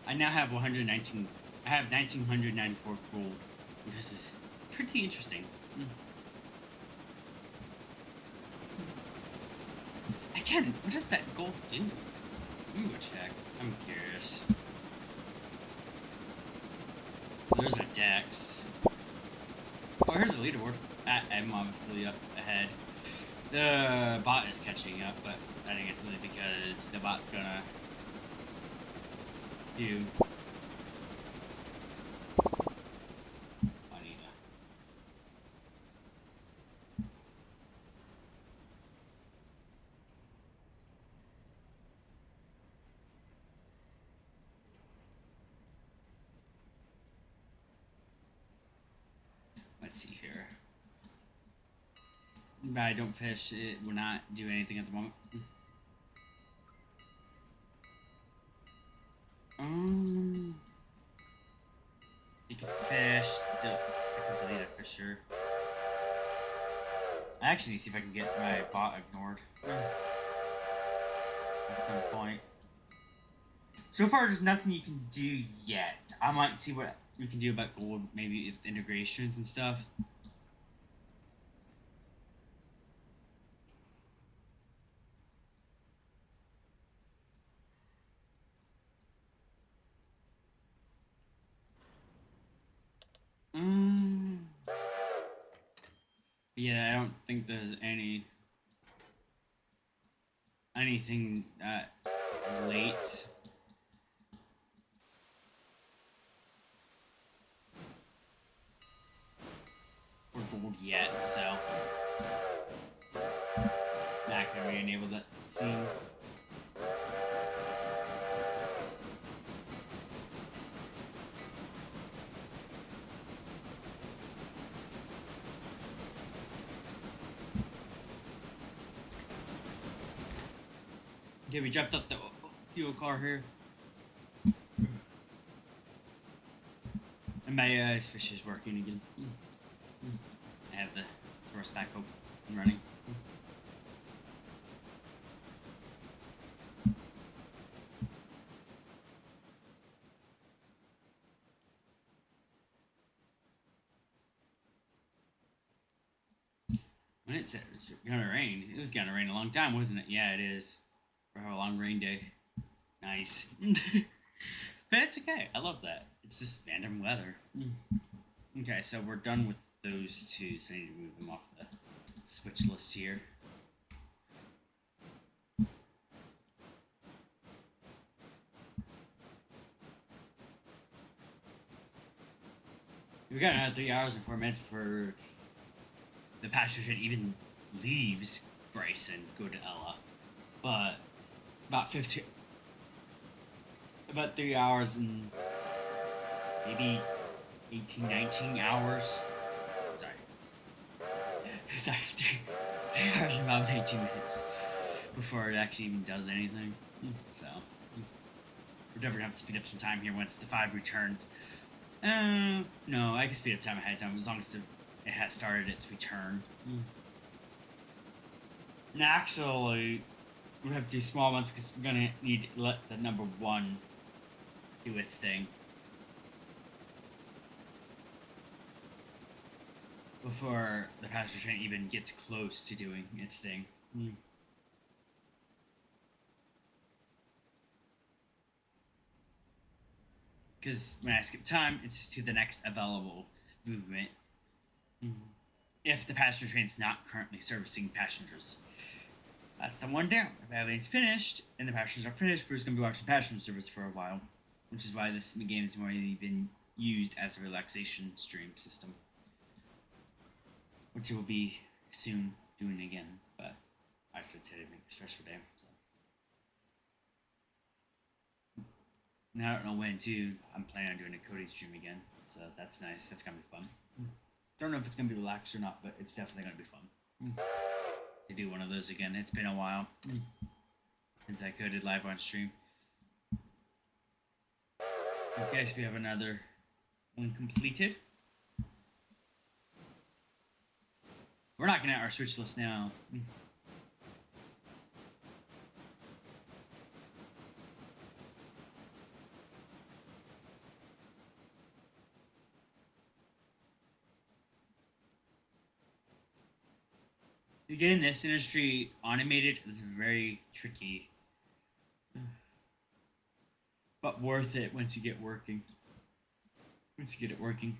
S1: I now have 119. I have 1994 gold, which is pretty interesting. Again, what does that gold do? Let me go check. I'm curious. There's a Dex. Oh, here's a leaderboard. I'm obviously up ahead. The bot is catching up, but I think it's only because the bot's gonna do. Let's see here. But I don't fish. It will not do anything at the moment. You can fish. I can delete it for sure. I actually need to see if I can get my bot ignored at some point. So far, there's nothing you can do yet. I might see what we can do about gold, maybe with integrations and stuff. Mm. Yeah, I don't think there's anything late. Or gold yet, so not gonna re-enable that scene. Okay, we dropped up the fuel car here. And my fish is working again. I have the thrust back up and running. When it said it was gonna rain, it was gonna rain a long time, wasn't it? Yeah, it is. For a long rain day. Nice. But it's okay. I love that. It's just random weather. Okay, so we're done with those two, so I need to move them off the switch list here. We got another 3 hours and 4 minutes before the passenger train even leaves Bryson to go to Ella. But about 3 hours and maybe 18, 19 hours. Sorry, 3 hours and about 19 minutes before it actually even does anything. So we're definitely gonna have to speed up some time here once the 5 returns. No, I can speed up time ahead of time as long as it has started its return. And actually, we have to do small ones because we're gonna need to let the number 1 do its thing before the passenger train even gets close to doing its thing. Because when I skip time, it's just to the next available movement. If the passenger train's not currently servicing passengers. That's the one down. If everything's finished and the passengers are finished, we're just going to be watching passenger service for a while. Which is why this game has more been used as a relaxation stream system. Which it will be soon doing again. But I said today to make a special day. So. Now I don't know when too. I'm planning on doing a coding stream again. So that's nice. That's going to be fun. Don't know if it's going to be relaxed or not, but it's definitely going to be fun. To do one of those again. It's been a while since I coded live on stream. Okay, so we have another one completed. We're not gonna our switch list now. Again, this industry automated is very tricky, but worth it once you get working. Once you get it working.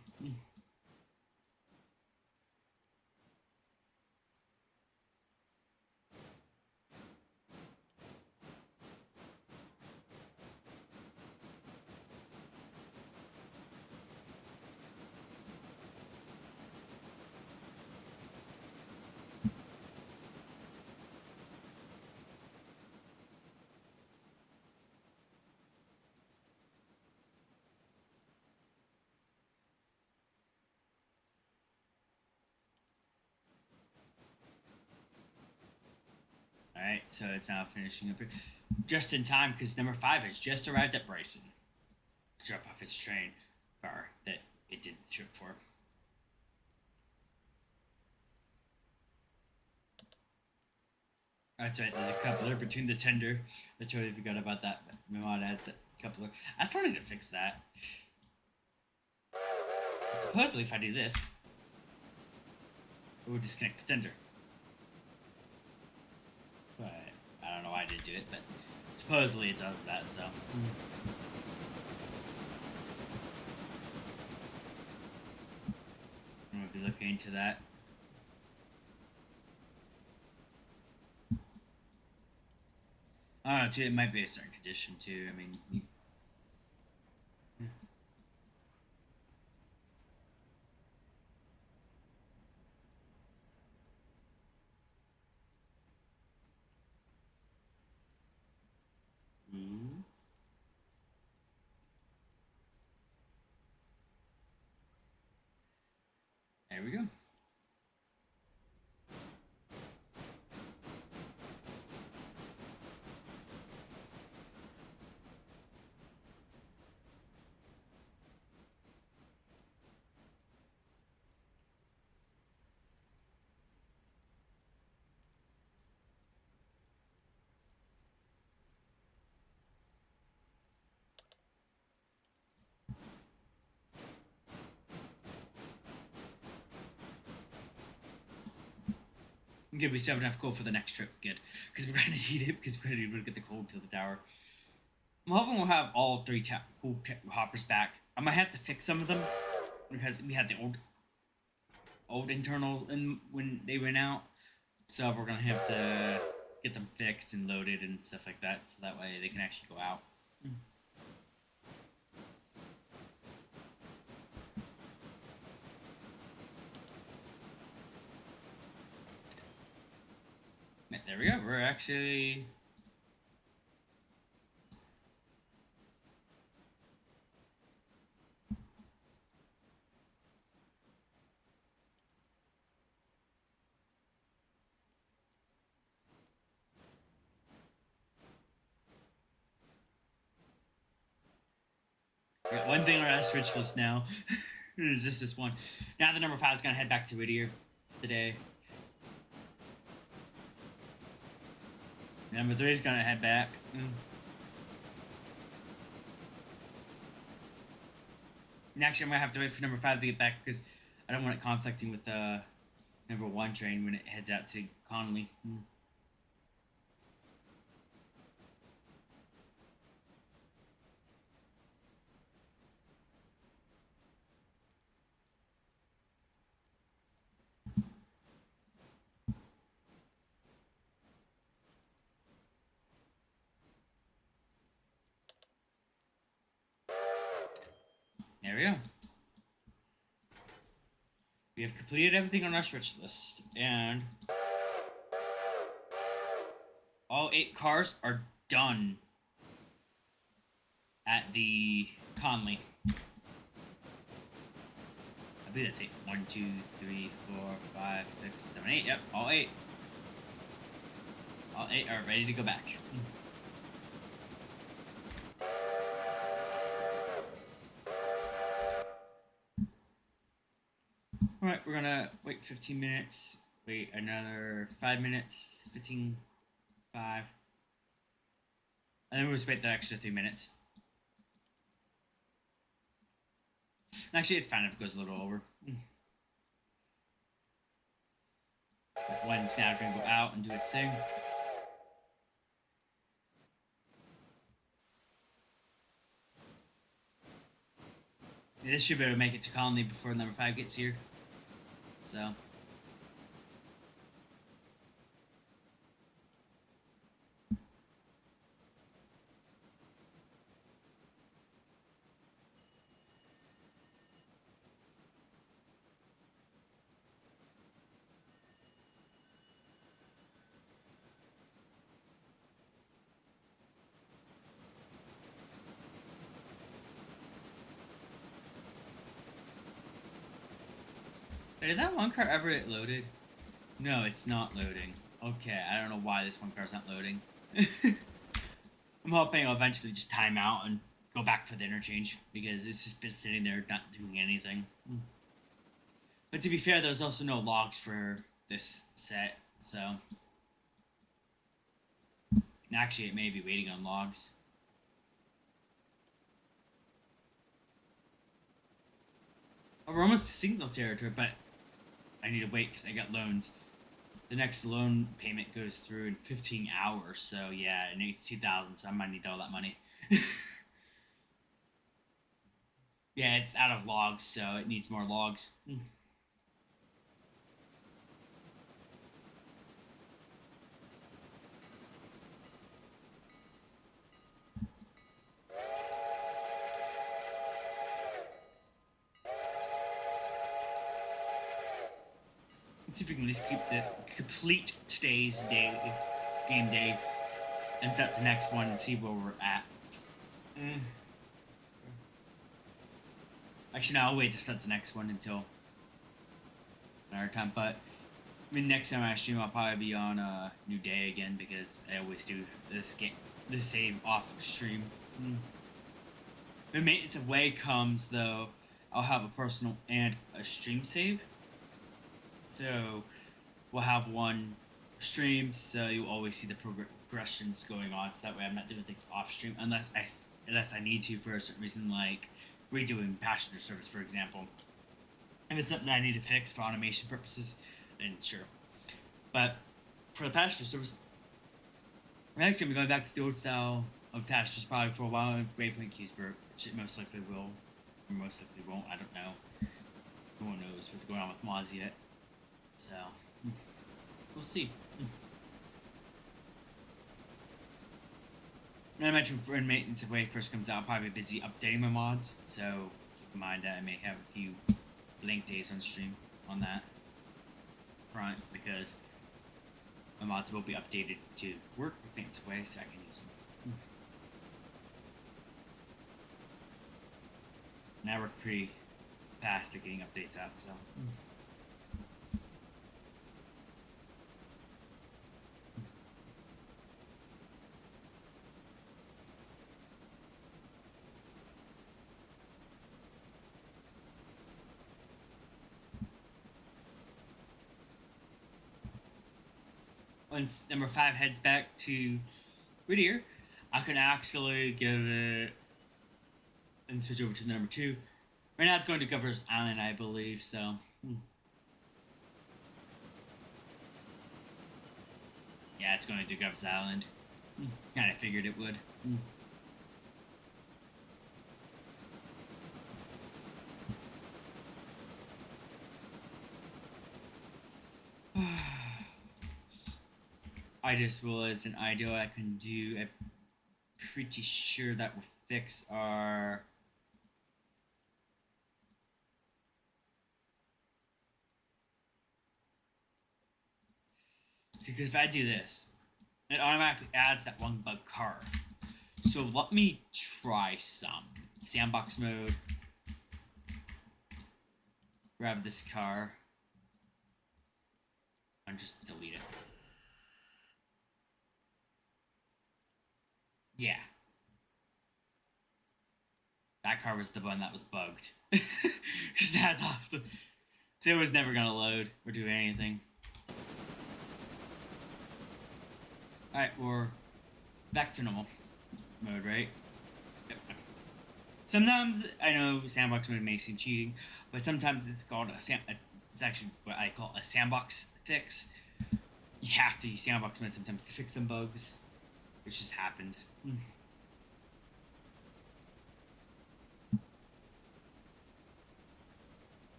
S1: Alright, so it's now finishing up here. Just in time, because number 5 has just arrived at Bryson to drop off its train car that it did the trip for. That's right. There's a coupler between the tender. I totally forgot about that. But my mod adds that coupler. I still need to fix that. Supposedly, if I do this, it will disconnect the tender. But I don't know why I didn't do it. But supposedly it does that. So. I'm gonna be looking into that. I don't know, too. It might be a certain condition too. I mean, there we go. Good, we still have enough coal for the next trip. Good, because we're gonna need it. Because we're gonna need to get the coal to the tower. I'm hoping we'll have all three coal hoppers back. I might have to fix some of them because we had the old internal in when they went out. So we're gonna have to get them fixed and loaded and stuff like that, so that way they can actually go out. There we go. We're actually. We got one thing on our switch list now. It's just this one. Now the number 5 is gonna head back to Whittier today. Number 3 is gonna head back. And actually, I'm gonna have to wait for number 5 to get back because I don't want it conflicting with the number 1 train when it heads out to Connolly. There we go. We have completed everything on our switch list, and all 8 cars are done at the Conley. I believe that's 8. 1, 2, 3, 4, 5, 6, 7, 8. Yep, all 8. All 8 are ready to go back. Alright, we're gonna wait 15 minutes. Wait another 5 minutes. 15, 5. And then we'll just wait the extra 3 minutes. Actually, it's fine if it goes a little over. One's now gonna go out and do its thing. Yeah, this should be able to make it to Colony before number 5 gets here. So. Did that one car ever get loaded? No, it's not loading. Okay, I don't know why this one car's not loading. I'm hoping I'll eventually just time out and go back for the interchange because it's just been sitting there not doing anything. But to be fair, there's also no logs for this set, so. Actually, it may be waiting on logs. Oh, we're almost to single territory, but I need to wait because I got loans. The next loan payment goes through in 15 hours, so yeah, it needs 2,000, so I might need all that money. Yeah, it's out of logs, so it needs more logs. Let's see if we can at least keep the complete today's game day, and set the next one and see where we're at. Actually, no, I'll wait to set the next one until another time. But I mean, next time I stream, I'll probably be on a new day again because I always do the save off stream. The maintenance of way comes though. I'll have a personal and a stream save. So we'll have one stream, so you'll always see the progressions going on. So that way, I'm not doing things off stream unless I need to for a certain reason, like redoing passenger service, for example. If it's something that I need to fix for automation purposes, then sure. But for the passenger service, we're actually going to be going back to the old style of pastures probably for a while in Waypoint Keysburg, which it most likely will, or most likely won't. I don't know. No one knows what's going on with mods yet. So, we'll see. And I mentioned when Maintenance of Way first comes out, I'll probably be busy updating my mods, so keep in mind that I may have a few blank days on stream on that front, because my mods will be updated to work with Maintenance of Way, so I can use them. And I work pretty fast at getting updates out, so. Once number 5 heads back to Whittier, I can actually give it and switch over to number 2. Right now it's going to Governor's Island, I believe, so. Yeah, it's going to Governor's Island. Kind of figured it would. I just realized an idea I can do. I'm pretty sure that will fix our. See, because if I do this, it automatically adds that one bug car. So let me try some sandbox mode. Grab this car and just delete it. Yeah. That car was the one that was bugged. Because that's off the. So it was never gonna load or do anything. Alright, we're back to normal mode, right? Yep. Sometimes I know sandbox mode may seem cheating, but sometimes it's called it's actually what I call a sandbox fix. You have to use sandbox mode sometimes to fix some bugs. It just happens.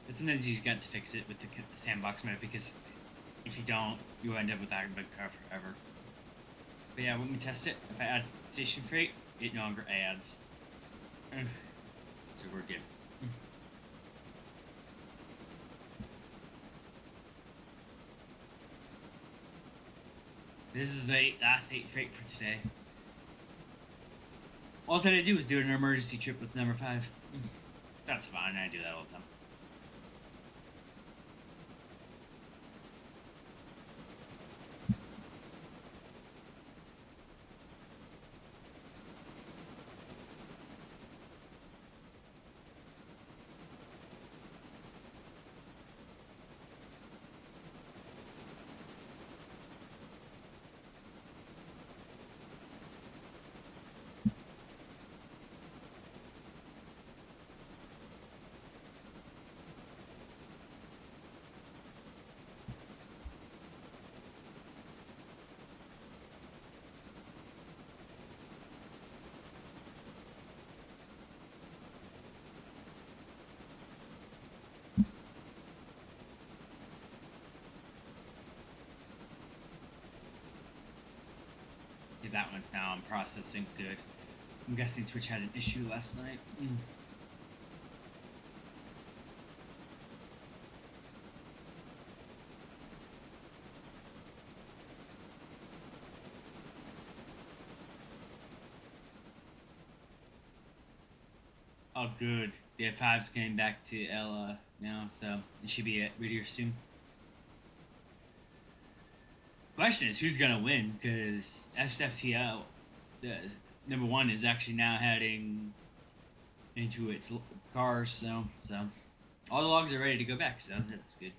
S1: But sometimes you just got to fix it with the sandbox mode, because if you don't, you end up with that bug car forever. But yeah, when we test it, if I add station freight, it no longer adds. So we're good. This is the last 8 freight for today. All I had to do was do an emergency trip with number 5. That's fine, I do that all the time. that one's now processing good. I'm guessing Twitch had an issue last night. Oh, good. The F5's getting back to Ella now, so it should be at Whittier soon. Question is, who's gonna win? Because SFTL, the number one, is actually now heading into its cars, so all the logs are ready to go back, so that's good.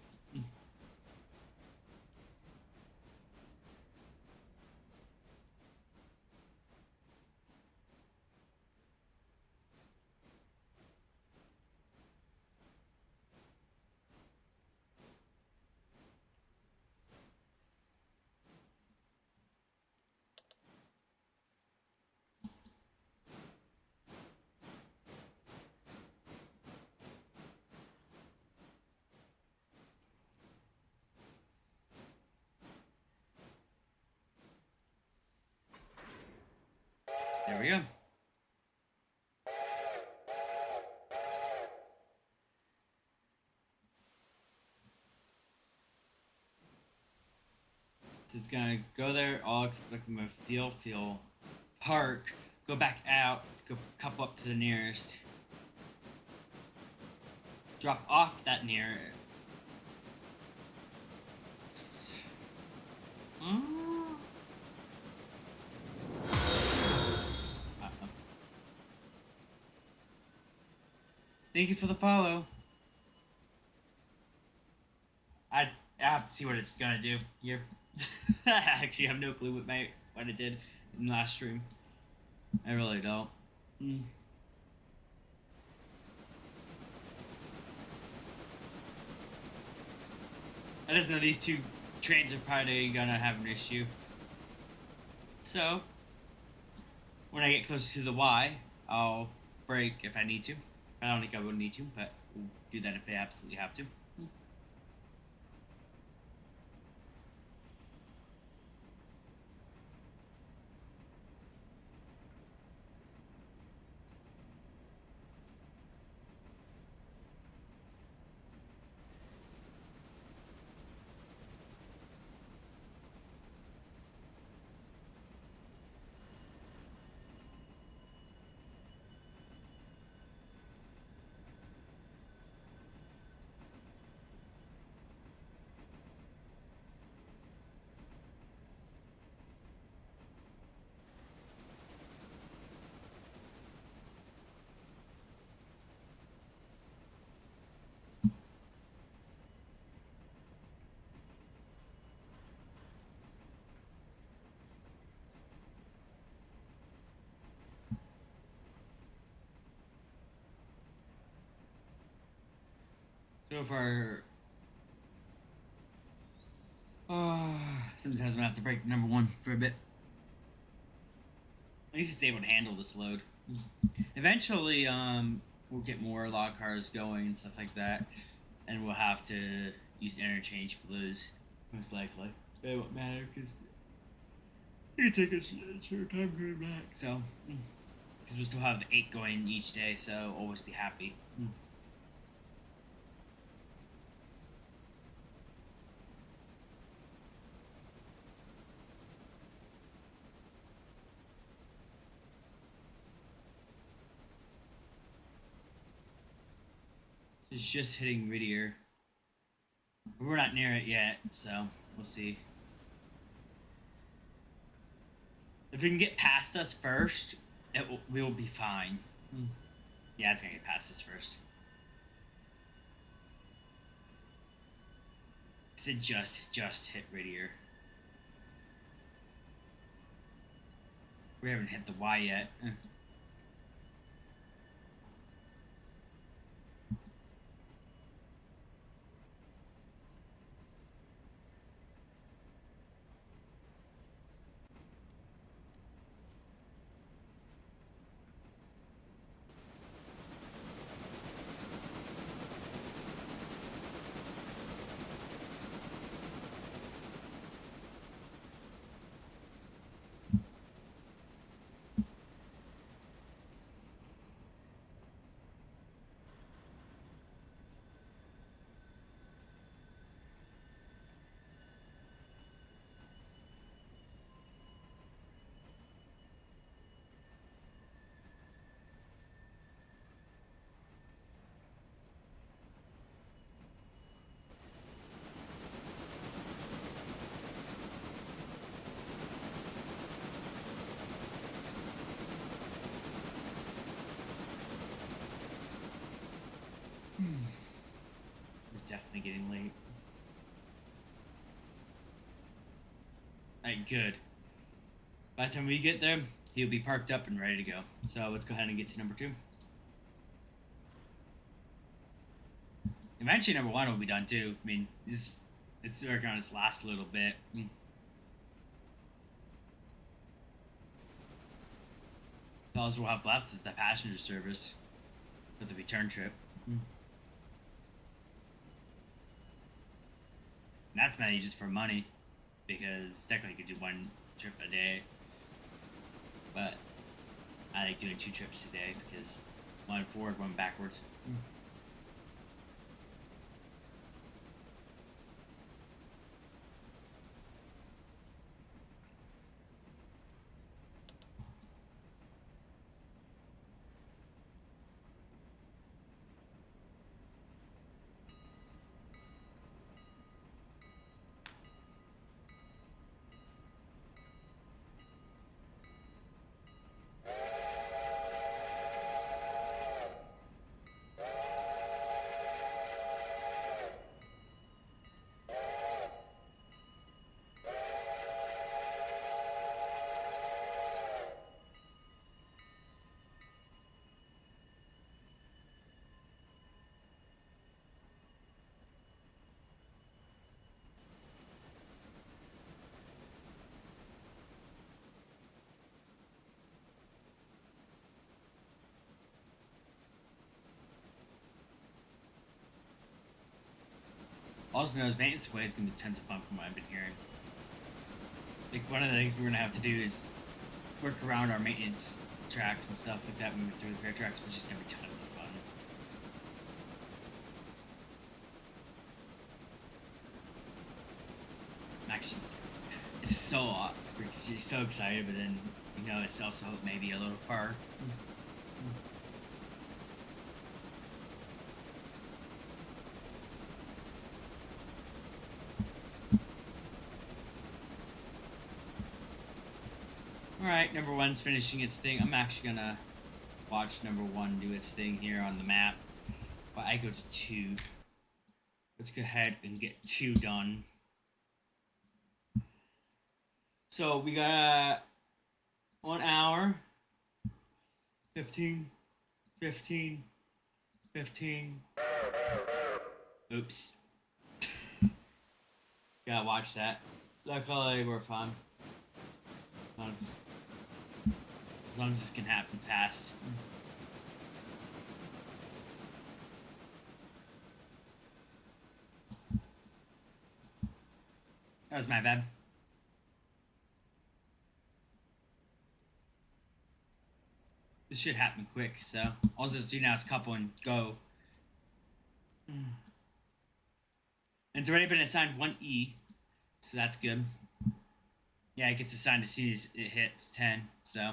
S1: There we go. So it's gonna go there, all expect them to feel, park, go back out, go couple up to the nearest, drop off that near. Thank you for the follow. I have to see what it's gonna do here. I actually have no clue what it did in the last stream. I really don't. I just know these two trains are probably gonna have an issue. So, when I get closer to the Y, I'll brake if I need to. I don't think I would need to, but we'll do that if I absolutely have to. So far, sometimes I'm gonna have to break number one for a bit. At least it's able to handle this load. Eventually, we'll get more log cars going and stuff like that, and we'll have to use interchange for those, most likely. But it won't matter because it can take us a short time going back. So, because we'll still have the 8 going each day, so always be happy. It's just hitting Whittier. We're not near it yet, so we'll see. If we can get past us first, we will be fine. Yeah, it's gonna get past us first. Cause it just hit Whittier. We haven't hit the Y yet. of getting late. Alright, good. By the time we get there, he'll be parked up and ready to go. So let's go ahead and get to number 2. Eventually, number 1 will be done too. I mean, it's working on its last little bit. All we'll have left is the passenger service for the return trip. And that's mainly just for money, because technically you could do 1 trip a day. But I like doing 2 trips a day because 1 forward, 1 backwards. Also knows maintenance way is going to be tons of fun from what I've been hearing. Like, one of the things we're going to have to do is work around our maintenance tracks and stuff like that, moving through the fair tracks, which is going to be tons of fun. Actually, it's so she's so excited, but then, you know, it's also maybe a little far. Alright, number 1's finishing its thing. I'm actually gonna watch number 1 do its thing here on the map. But I go to 2. Let's go ahead and get 2 done. So we got 1 hour, 15. Oops. Gotta watch that. Luckily, we're fine. As long as this can happen fast. That was my bad. This should happen quick, so all this do now is couple and go. And it's already been assigned 1E, so that's good. Yeah, it gets assigned as soon as it hits 10, so.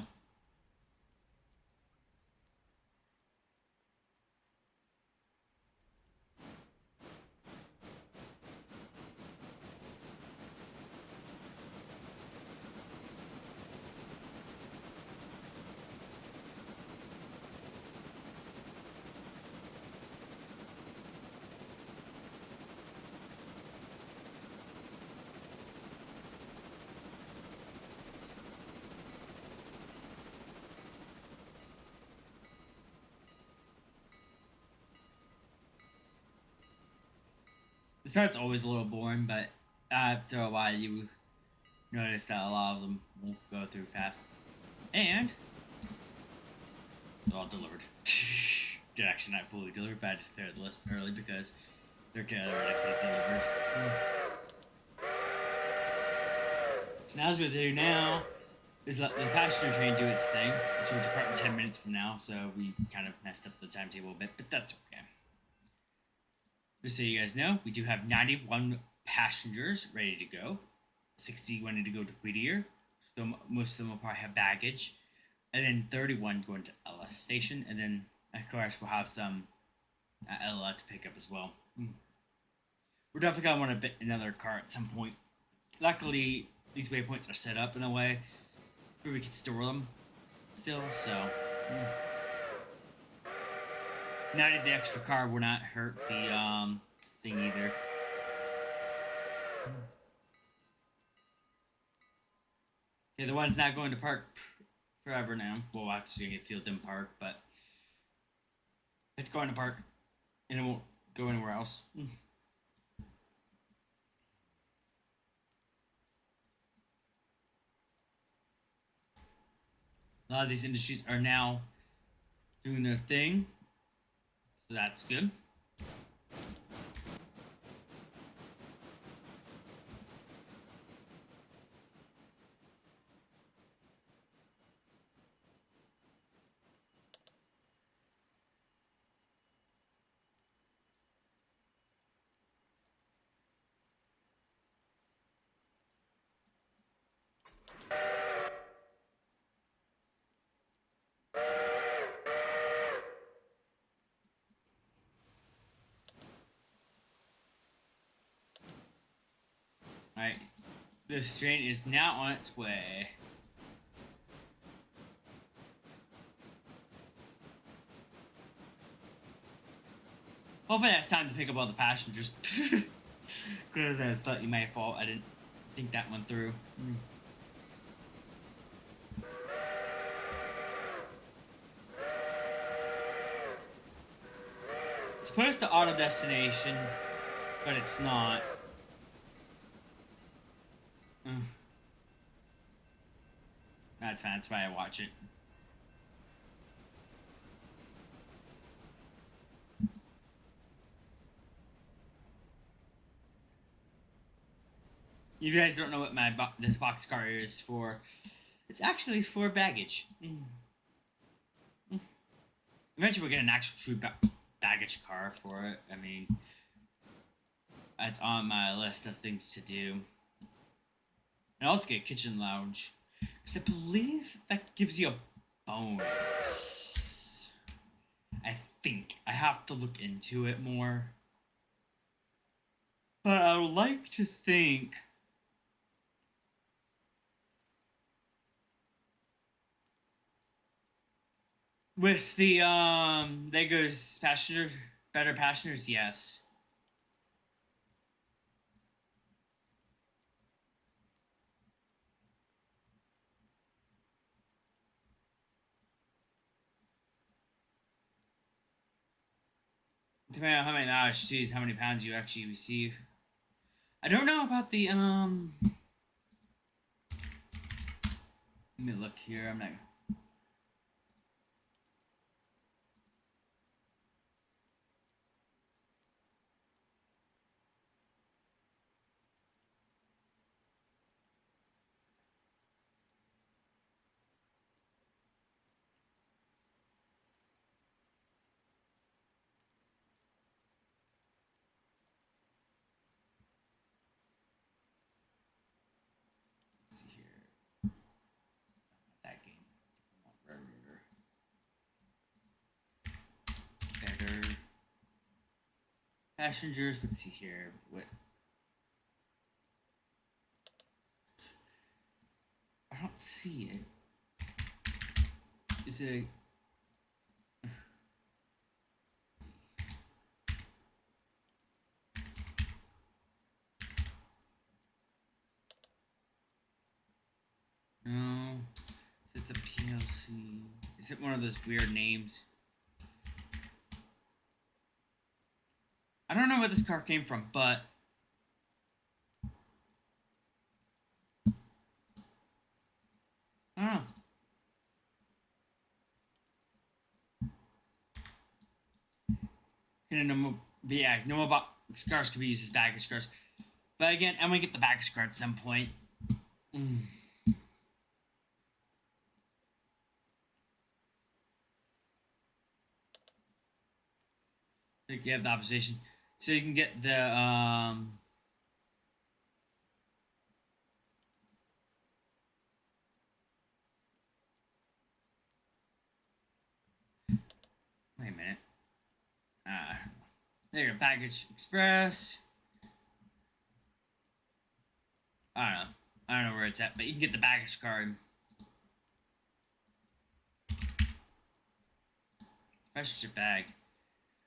S1: The start's always a little boring, but after a while you notice that a lot of them won't go through fast. And they're all delivered. They're actually not fully delivered, but I just cleared the list early because they're theoretically delivered. So now what we do now is let the passenger train do its thing, which will depart in 10 minutes from now, so we kind of messed up the timetable a bit, but that's okay. Just so you guys know, we do have 91 passengers ready to go. 60 wanting to go to Whittier. So most of them will probably have baggage. And then 31 going to Ella Station. And then, of course, we'll have some at Ella to pick up as well. We're definitely going to want to bit another car at some point. Luckily, these waypoints are set up in a way where we can store them still, so. Now that the extra car will not hurt the thing either. Okay, the one's not going to park forever now. Well, actually, it Field didn't park, but it's going to park, and it won't go anywhere else. A lot of these industries are now doing their thing, so that's good. Alright, this train is now on its way. Hopefully that's time to pick up all the passengers. Because that's slightly my fault. I didn't think that one through. It's supposed to auto destination, but it's not. That's fine. That's why I watch it. You guys don't know what this box car is for. It's actually for baggage. Eventually we'll get an actual true baggage car for it. I mean, that's on my list of things to do. And also get a kitchen lounge. Because I believe that gives you a bonus. I think. I have to look into it more. But I would like to think with the there goes passengers, better passengers, yes. Depending on how many mileage, choose how many pounds you actually receive. I don't know about the Let me look here. I'm not. Let's see here. That game. Better passengers. Let's see here. What? I don't see it. Is it? No. Is it the PLC? Is it one of those weird names? I don't know where this car came from, but I don't know. Yeah, no about cars could be used as baggage cars. But again, I'm gonna get the baggage car at some point. You have the opposition. So you can get the wait a minute. There you go, Package Express. I don't know where it's at, but you can get the baggage card. Passenger bag.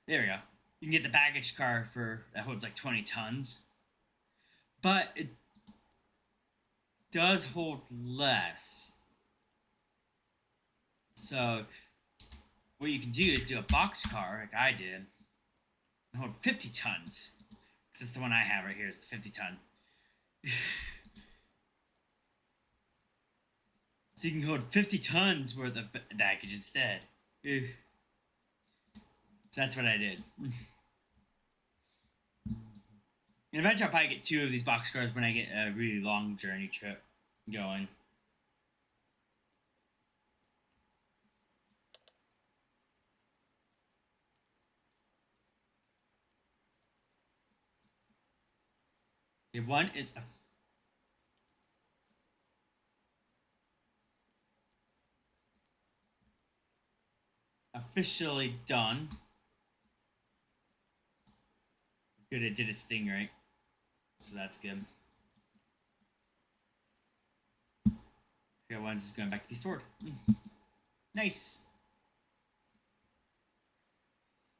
S1: There we go. You can get the baggage car for that holds like 20 tons, but it does hold less. So what you can do is do a box car like I did and hold 50 tons. Because that's the one I have right here. It's the 50 ton. So you can hold 50 tons worth of baggage instead. So that's what I did. And eventually I'll probably get 2 of these boxcars when I get a really long journey trip going. Okay, one is officially done. Good, it did its thing right. So that's good. Okay, one's just going back to be stored. Nice.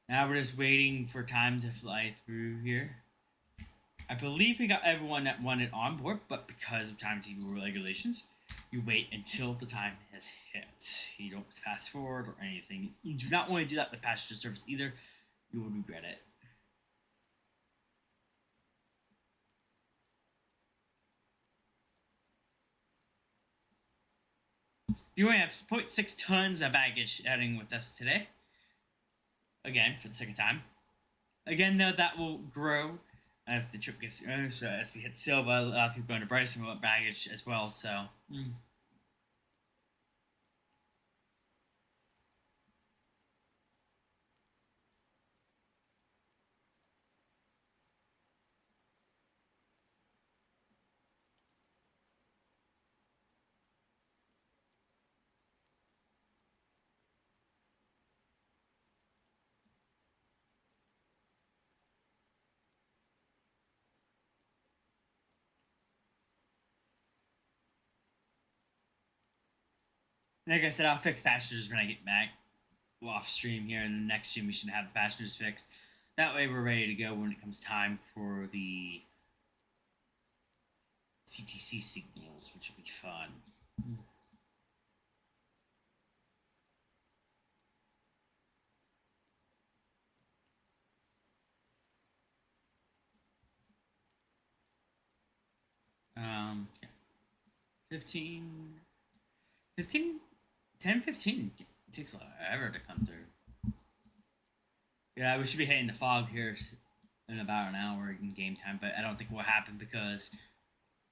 S1: Now we're just waiting for time to fly through here. I believe we got everyone that wanted on board, but because of timetable regulations, you wait until the time has hit. You don't fast forward or anything. You do not want to do that with passenger service either. You will regret it. You only have 0.6 tons of baggage heading with us today. Again, for the second time. Again, though, that will grow as the trip gets as we hit Silva. A lot of people going to Bryson with baggage as well, so. Like I said, I'll fix passengers when I get back off stream here, and the next stream we should have the passengers fixed. That way we're ready to go when it comes time for the CTC signals, which will be fun. Yeah. 15, 15, 10, 15. It takes a lot ever to come through. Yeah, we should be hitting the fog here in about an hour in game time, but I don't think it will happen because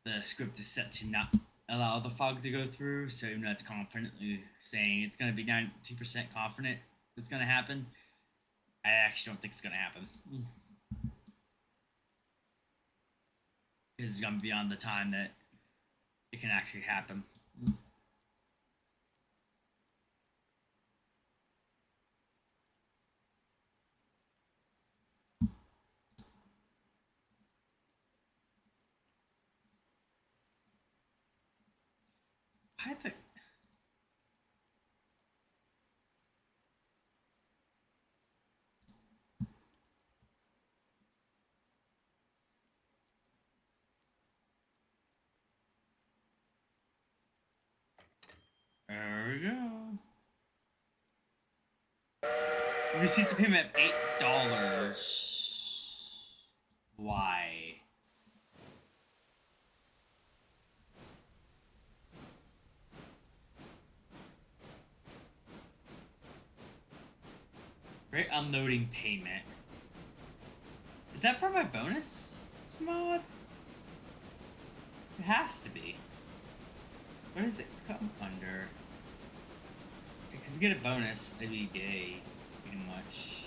S1: the script is set to not allow the fog to go through. So even though it's confidently saying it's going to be 92% confident it's going to happen, I actually don't think it's going to happen. Because it's going to be beyond the time that it can actually happen. I think. There we go. We received the payment of $8. Why? Great unloading payment. Is that for my bonus mod? It has to be. What does it come under? Because we get a bonus every day, pretty much.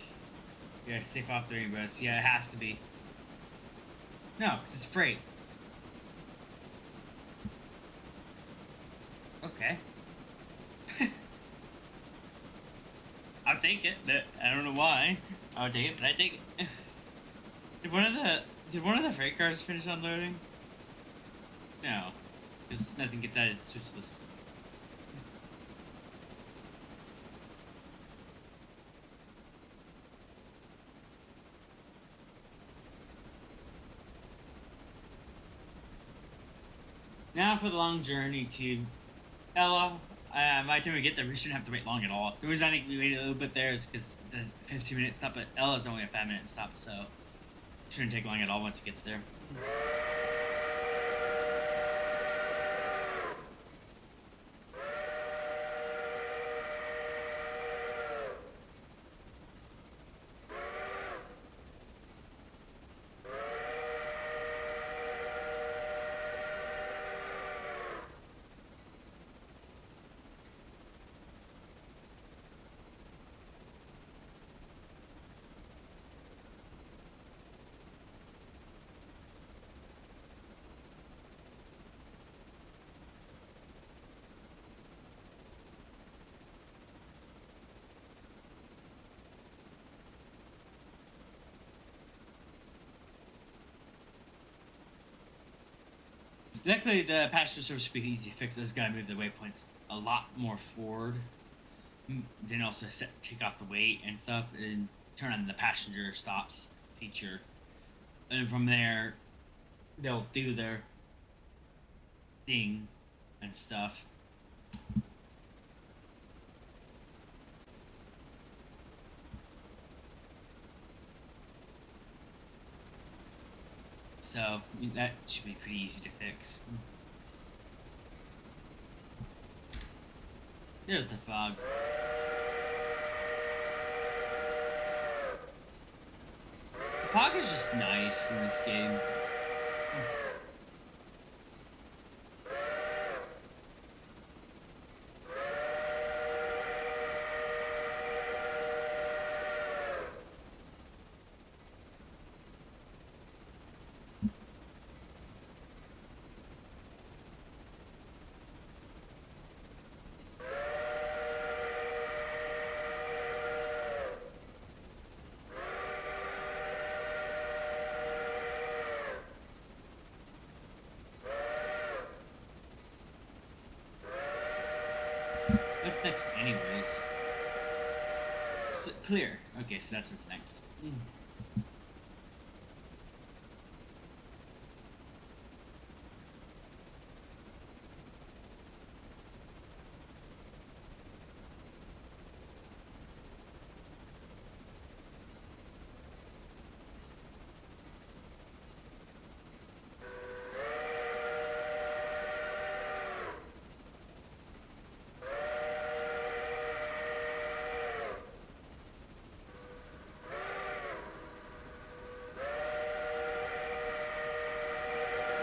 S1: Yeah, safe off the bonus. Yeah, it has to be. No, because it's freight. Okay. I'll take it. I don't know why. I'll take it, but I take it. Did one of the freight cars finish unloading? No, because nothing gets added to the switch list. Now for the long journey to Ella. By the time we get there, we shouldn't have to wait long at all. The reason I think we waited a little bit there is because it's a 15-minute stop, but Ella's only a 5-minute stop, so it shouldn't take long at all once it gets there. Luckily, the passenger service should be easy to fix. It's got to move the waypoints a lot more forward. Then also take off the weight and stuff, and turn on the passenger stops feature. And from there, they'll do their thing and stuff. So that should be pretty easy to fix. There's the fog. The fog is just nice in this game. What's next, anyways? Clear. Okay, so that's what's next.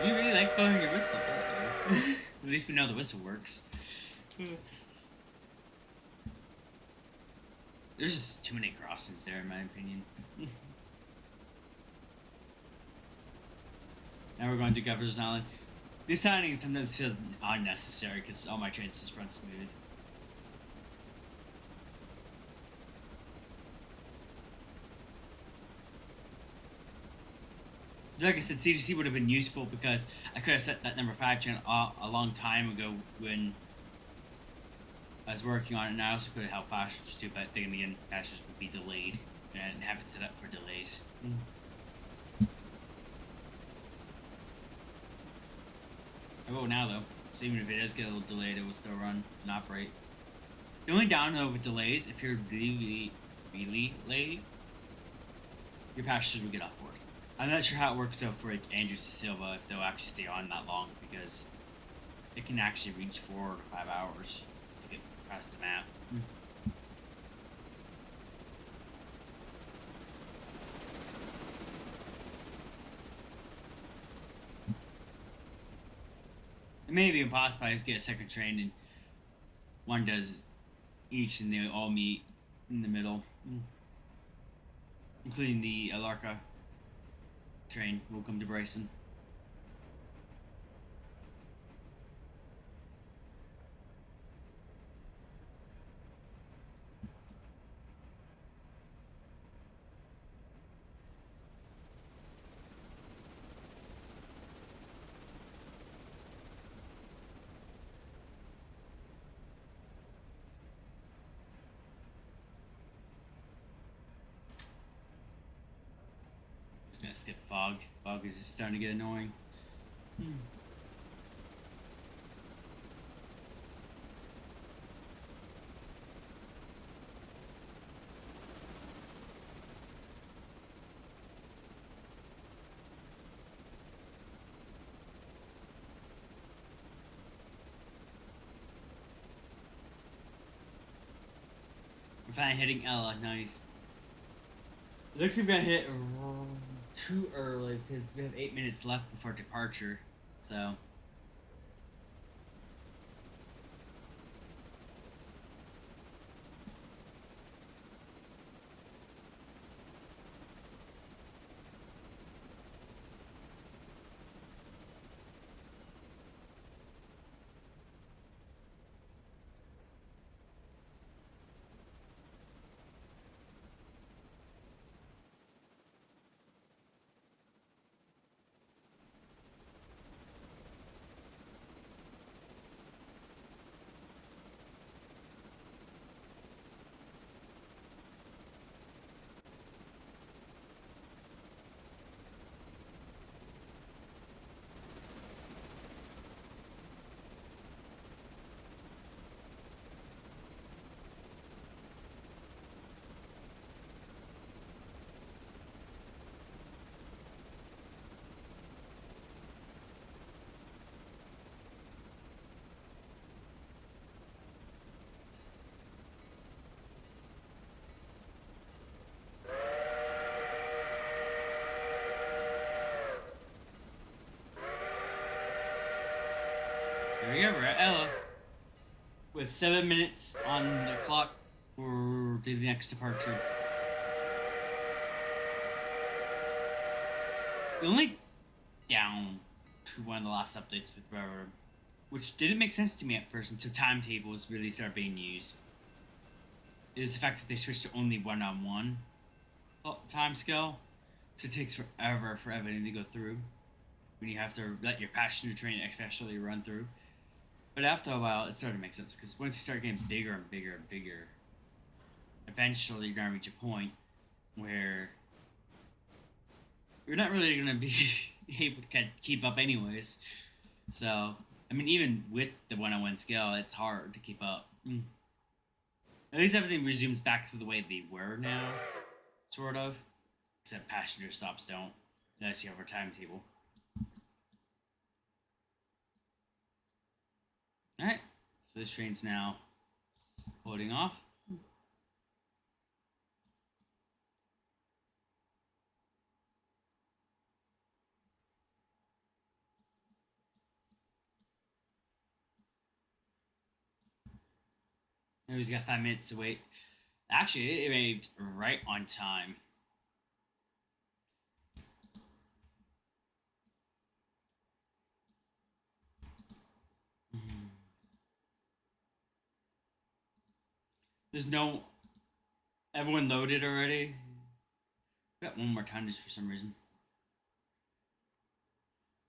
S1: You really like blowing your whistle. At least we know the whistle works. There's just too many crossings there, in my opinion. Now we're going to Governor's Island. This signing sometimes feels unnecessary because all my trains just run smooth. Like I said, CGC would have been useful because I could have set that number 5 channel a long time ago when I was working on it, and I also could have helped passengers too, but then again, passengers would be delayed and have it set up for delays. I will now though, so even if it does get a little delayed, it will still run and operate. The only down though with delays, if you're really late, your passengers will get off board. I'm not sure how it works though for like Andrews to Silva if they'll actually stay on that long because it can actually reach 4 to 5 hours to get across the map. It may be impossible. I just get a second train and one does each and they all meet in the middle, including the Alarka train will come to Bryson. Just gonna skip fog. Fog is just starting to get annoying. We're finally hitting Ella. Nice. It looks like we're gonna hit it too early because we have 8 minutes left before departure. So. There we go, we're at Ella. With 7 minutes on the clock for the next departure. The only down to one of the last updates with Railroad, which didn't make sense to me at first until timetables really started being used, is the fact that they switched to only one-on-one time scale. So it takes forever for everything to go through when you have to let your passenger train especially run through. But after a while, it started to make sense because once you start getting bigger and bigger and bigger, eventually you're gonna reach a point where you're not really gonna be able to keep up, anyways. So, I mean, even with the one-on-one scale, it's hard to keep up. At least everything resumes back to the way they were now, sort of. Except passenger stops don't, unless you have a timetable. Alright, so this train's now holding off. Now he's got 5 minutes to wait. Actually, it arrived right on time. There's no... Everyone loaded already? Got one more time just for some reason.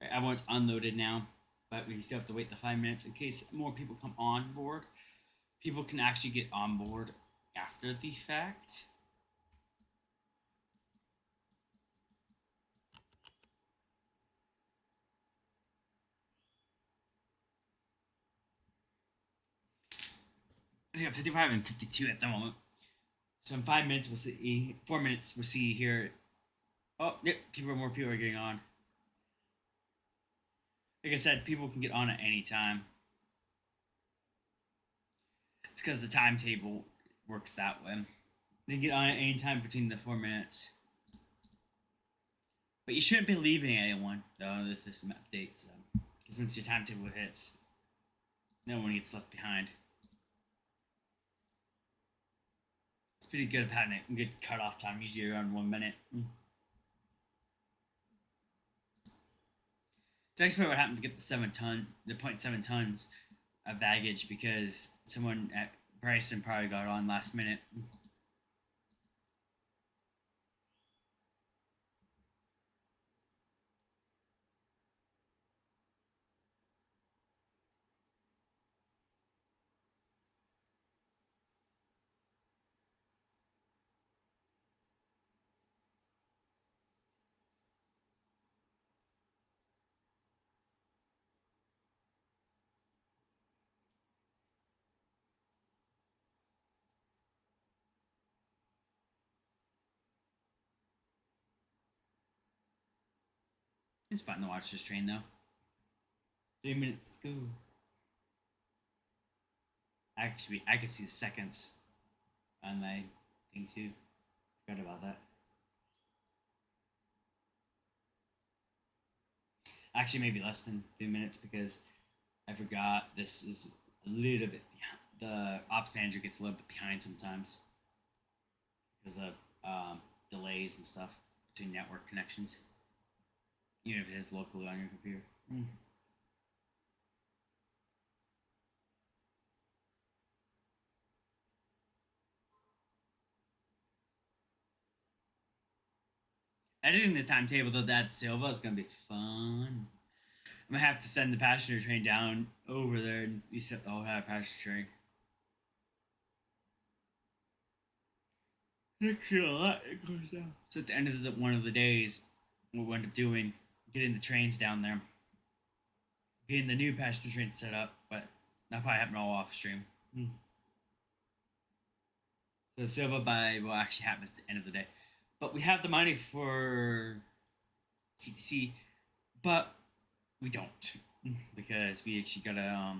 S1: Right, everyone's unloaded now, but we still have to wait the 5 minutes in case more people come on board. People can actually get on board after the fact. We have 55 and 52 at the moment. So in 5 minutes we'll see. 4 minutes we'll see here. Oh, yep, more people are getting on. Like I said, people can get on at any time. It's because the timetable works that way. They get on at any time between the 4 minutes. But you shouldn't be leaving anyone, though, with this update. So, because once your timetable hits, no one gets left behind. It's pretty good at having a good cutoff time, usually around 1 minute. It's actually what happened to get the 0.7 tons of baggage because someone at Bryson probably got on last minute. It's fun to watch this train though. 3 minutes to go. Actually, I can see the seconds on my thing too. Forgot about that. Actually, maybe less than 2 minutes because I forgot this is a little bit behind. The ops manager gets a little bit behind sometimes because of delays and stuff between network connections, even if it is locally on your computer. Mm. Editing the timetable though, that Silva is gonna be fun. I'm gonna have to send the passenger train down over there and you set the whole passenger train. Actually, a lot it goes down. So at the end of one of the days, what we end up doing, getting the trains down there, getting the new passenger train set up, but that probably happen all off stream. Mm. So Silva by will actually happen at the end of the day, but we have the money for TTC, but we don't because we actually gotta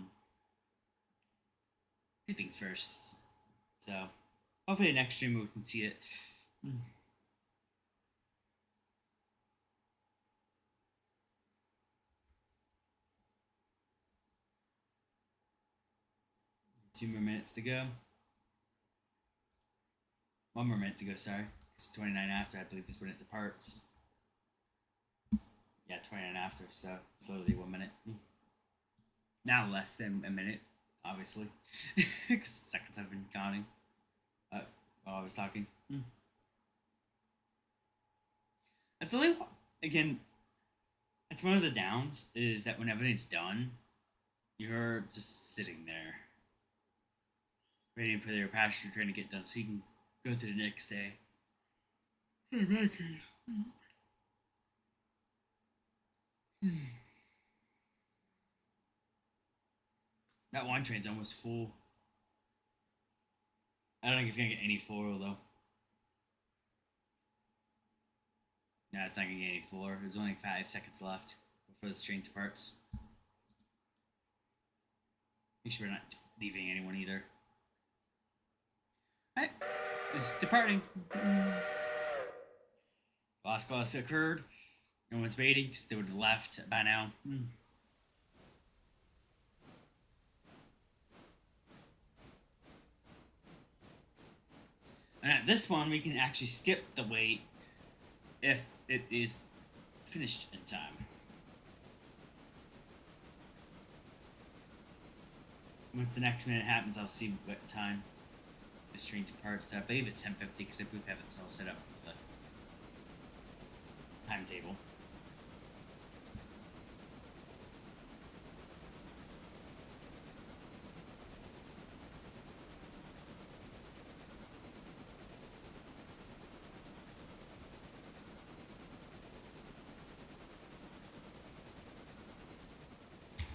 S1: do things first. So hopefully next stream we can see it. 2 more minutes to go. 1 more minute to go, sorry. It's 29 after, I believe is when it departs. Yeah, 29 after, so it's literally 1 minute. Now less than a minute, obviously. Because seconds I've been counting while I was talking. That's really, again, it's one of the downs is that when everything's done, you're just sitting there waiting for your passenger train to get done so you can go through the next day. That one train's almost full. I don't think it's gonna get any fuller though. No, it's not gonna get any fuller. There's only 5 seconds left before this train departs. Make sure we're not leaving anyone either. Alright, this is departing. Last call has occurred. No one's waiting because they would have left by now. And at this one, we can actually skip the wait if it is finished in time. Once the next minute happens, I'll see what time this train departs. So I believe it's 10:50 because I believe I have it all set up for the timetable.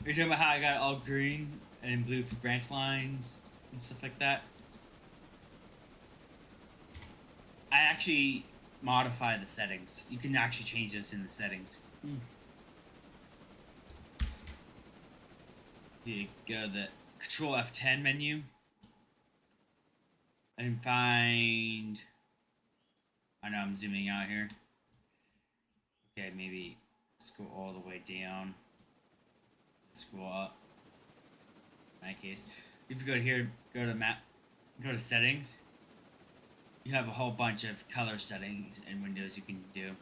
S1: Are you talking about how I got it all green and blue for branch lines and stuff like that? I actually modify the settings. You can actually change those in the settings. You go to the Control F10 menu and find. I know I'm zooming out here. Okay, maybe scroll all the way down. Scroll up. In that case, if you go to here, go to map, go to settings. You have a whole bunch of color settings and windows you can do.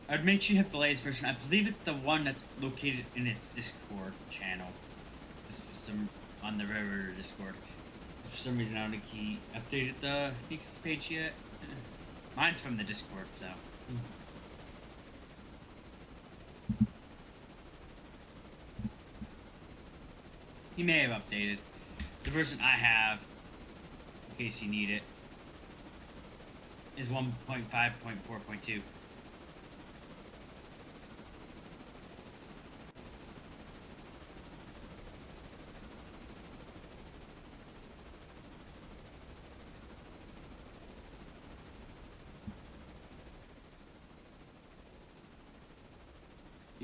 S1: I'd make sure you have the latest version. I believe it's the one that's located in its Discord channel. Just for some on the River Discord. Just for some reason I don't think he updated the Geeks page yet. Mine's from the Discord, so. He may have updated. The version I have, in case you need it, is 1.5.4.2.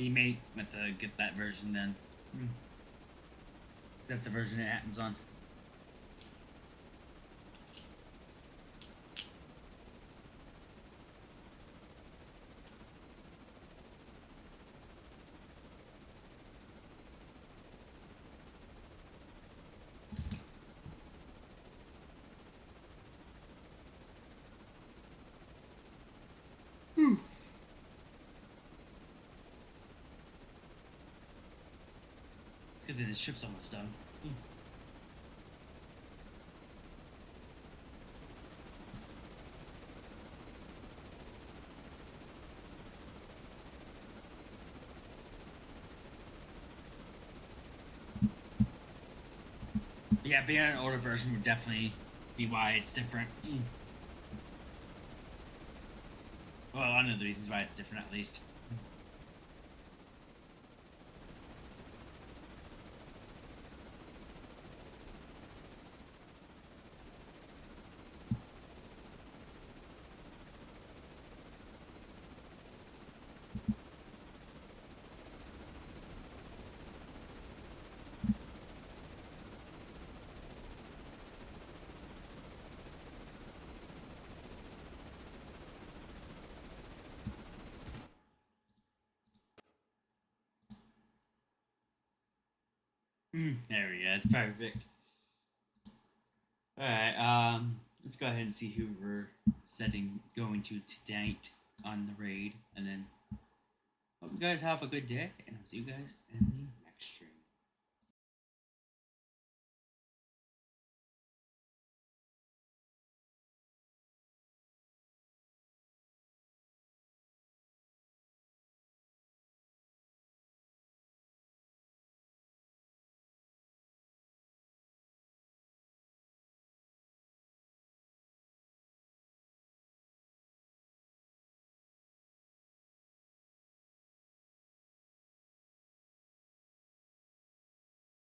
S1: You may want to get that version then. 'Cause that's the version it happens on. It's good that this trip's almost done. Yeah, being an older version would definitely be why it's different. Well, I know the reasons why it's different at least. There we go. It's perfect. All right. Let's go ahead and see who we're going to tonight on the raid, and then hope you guys have a good day, and I'll see you guys in the next stream.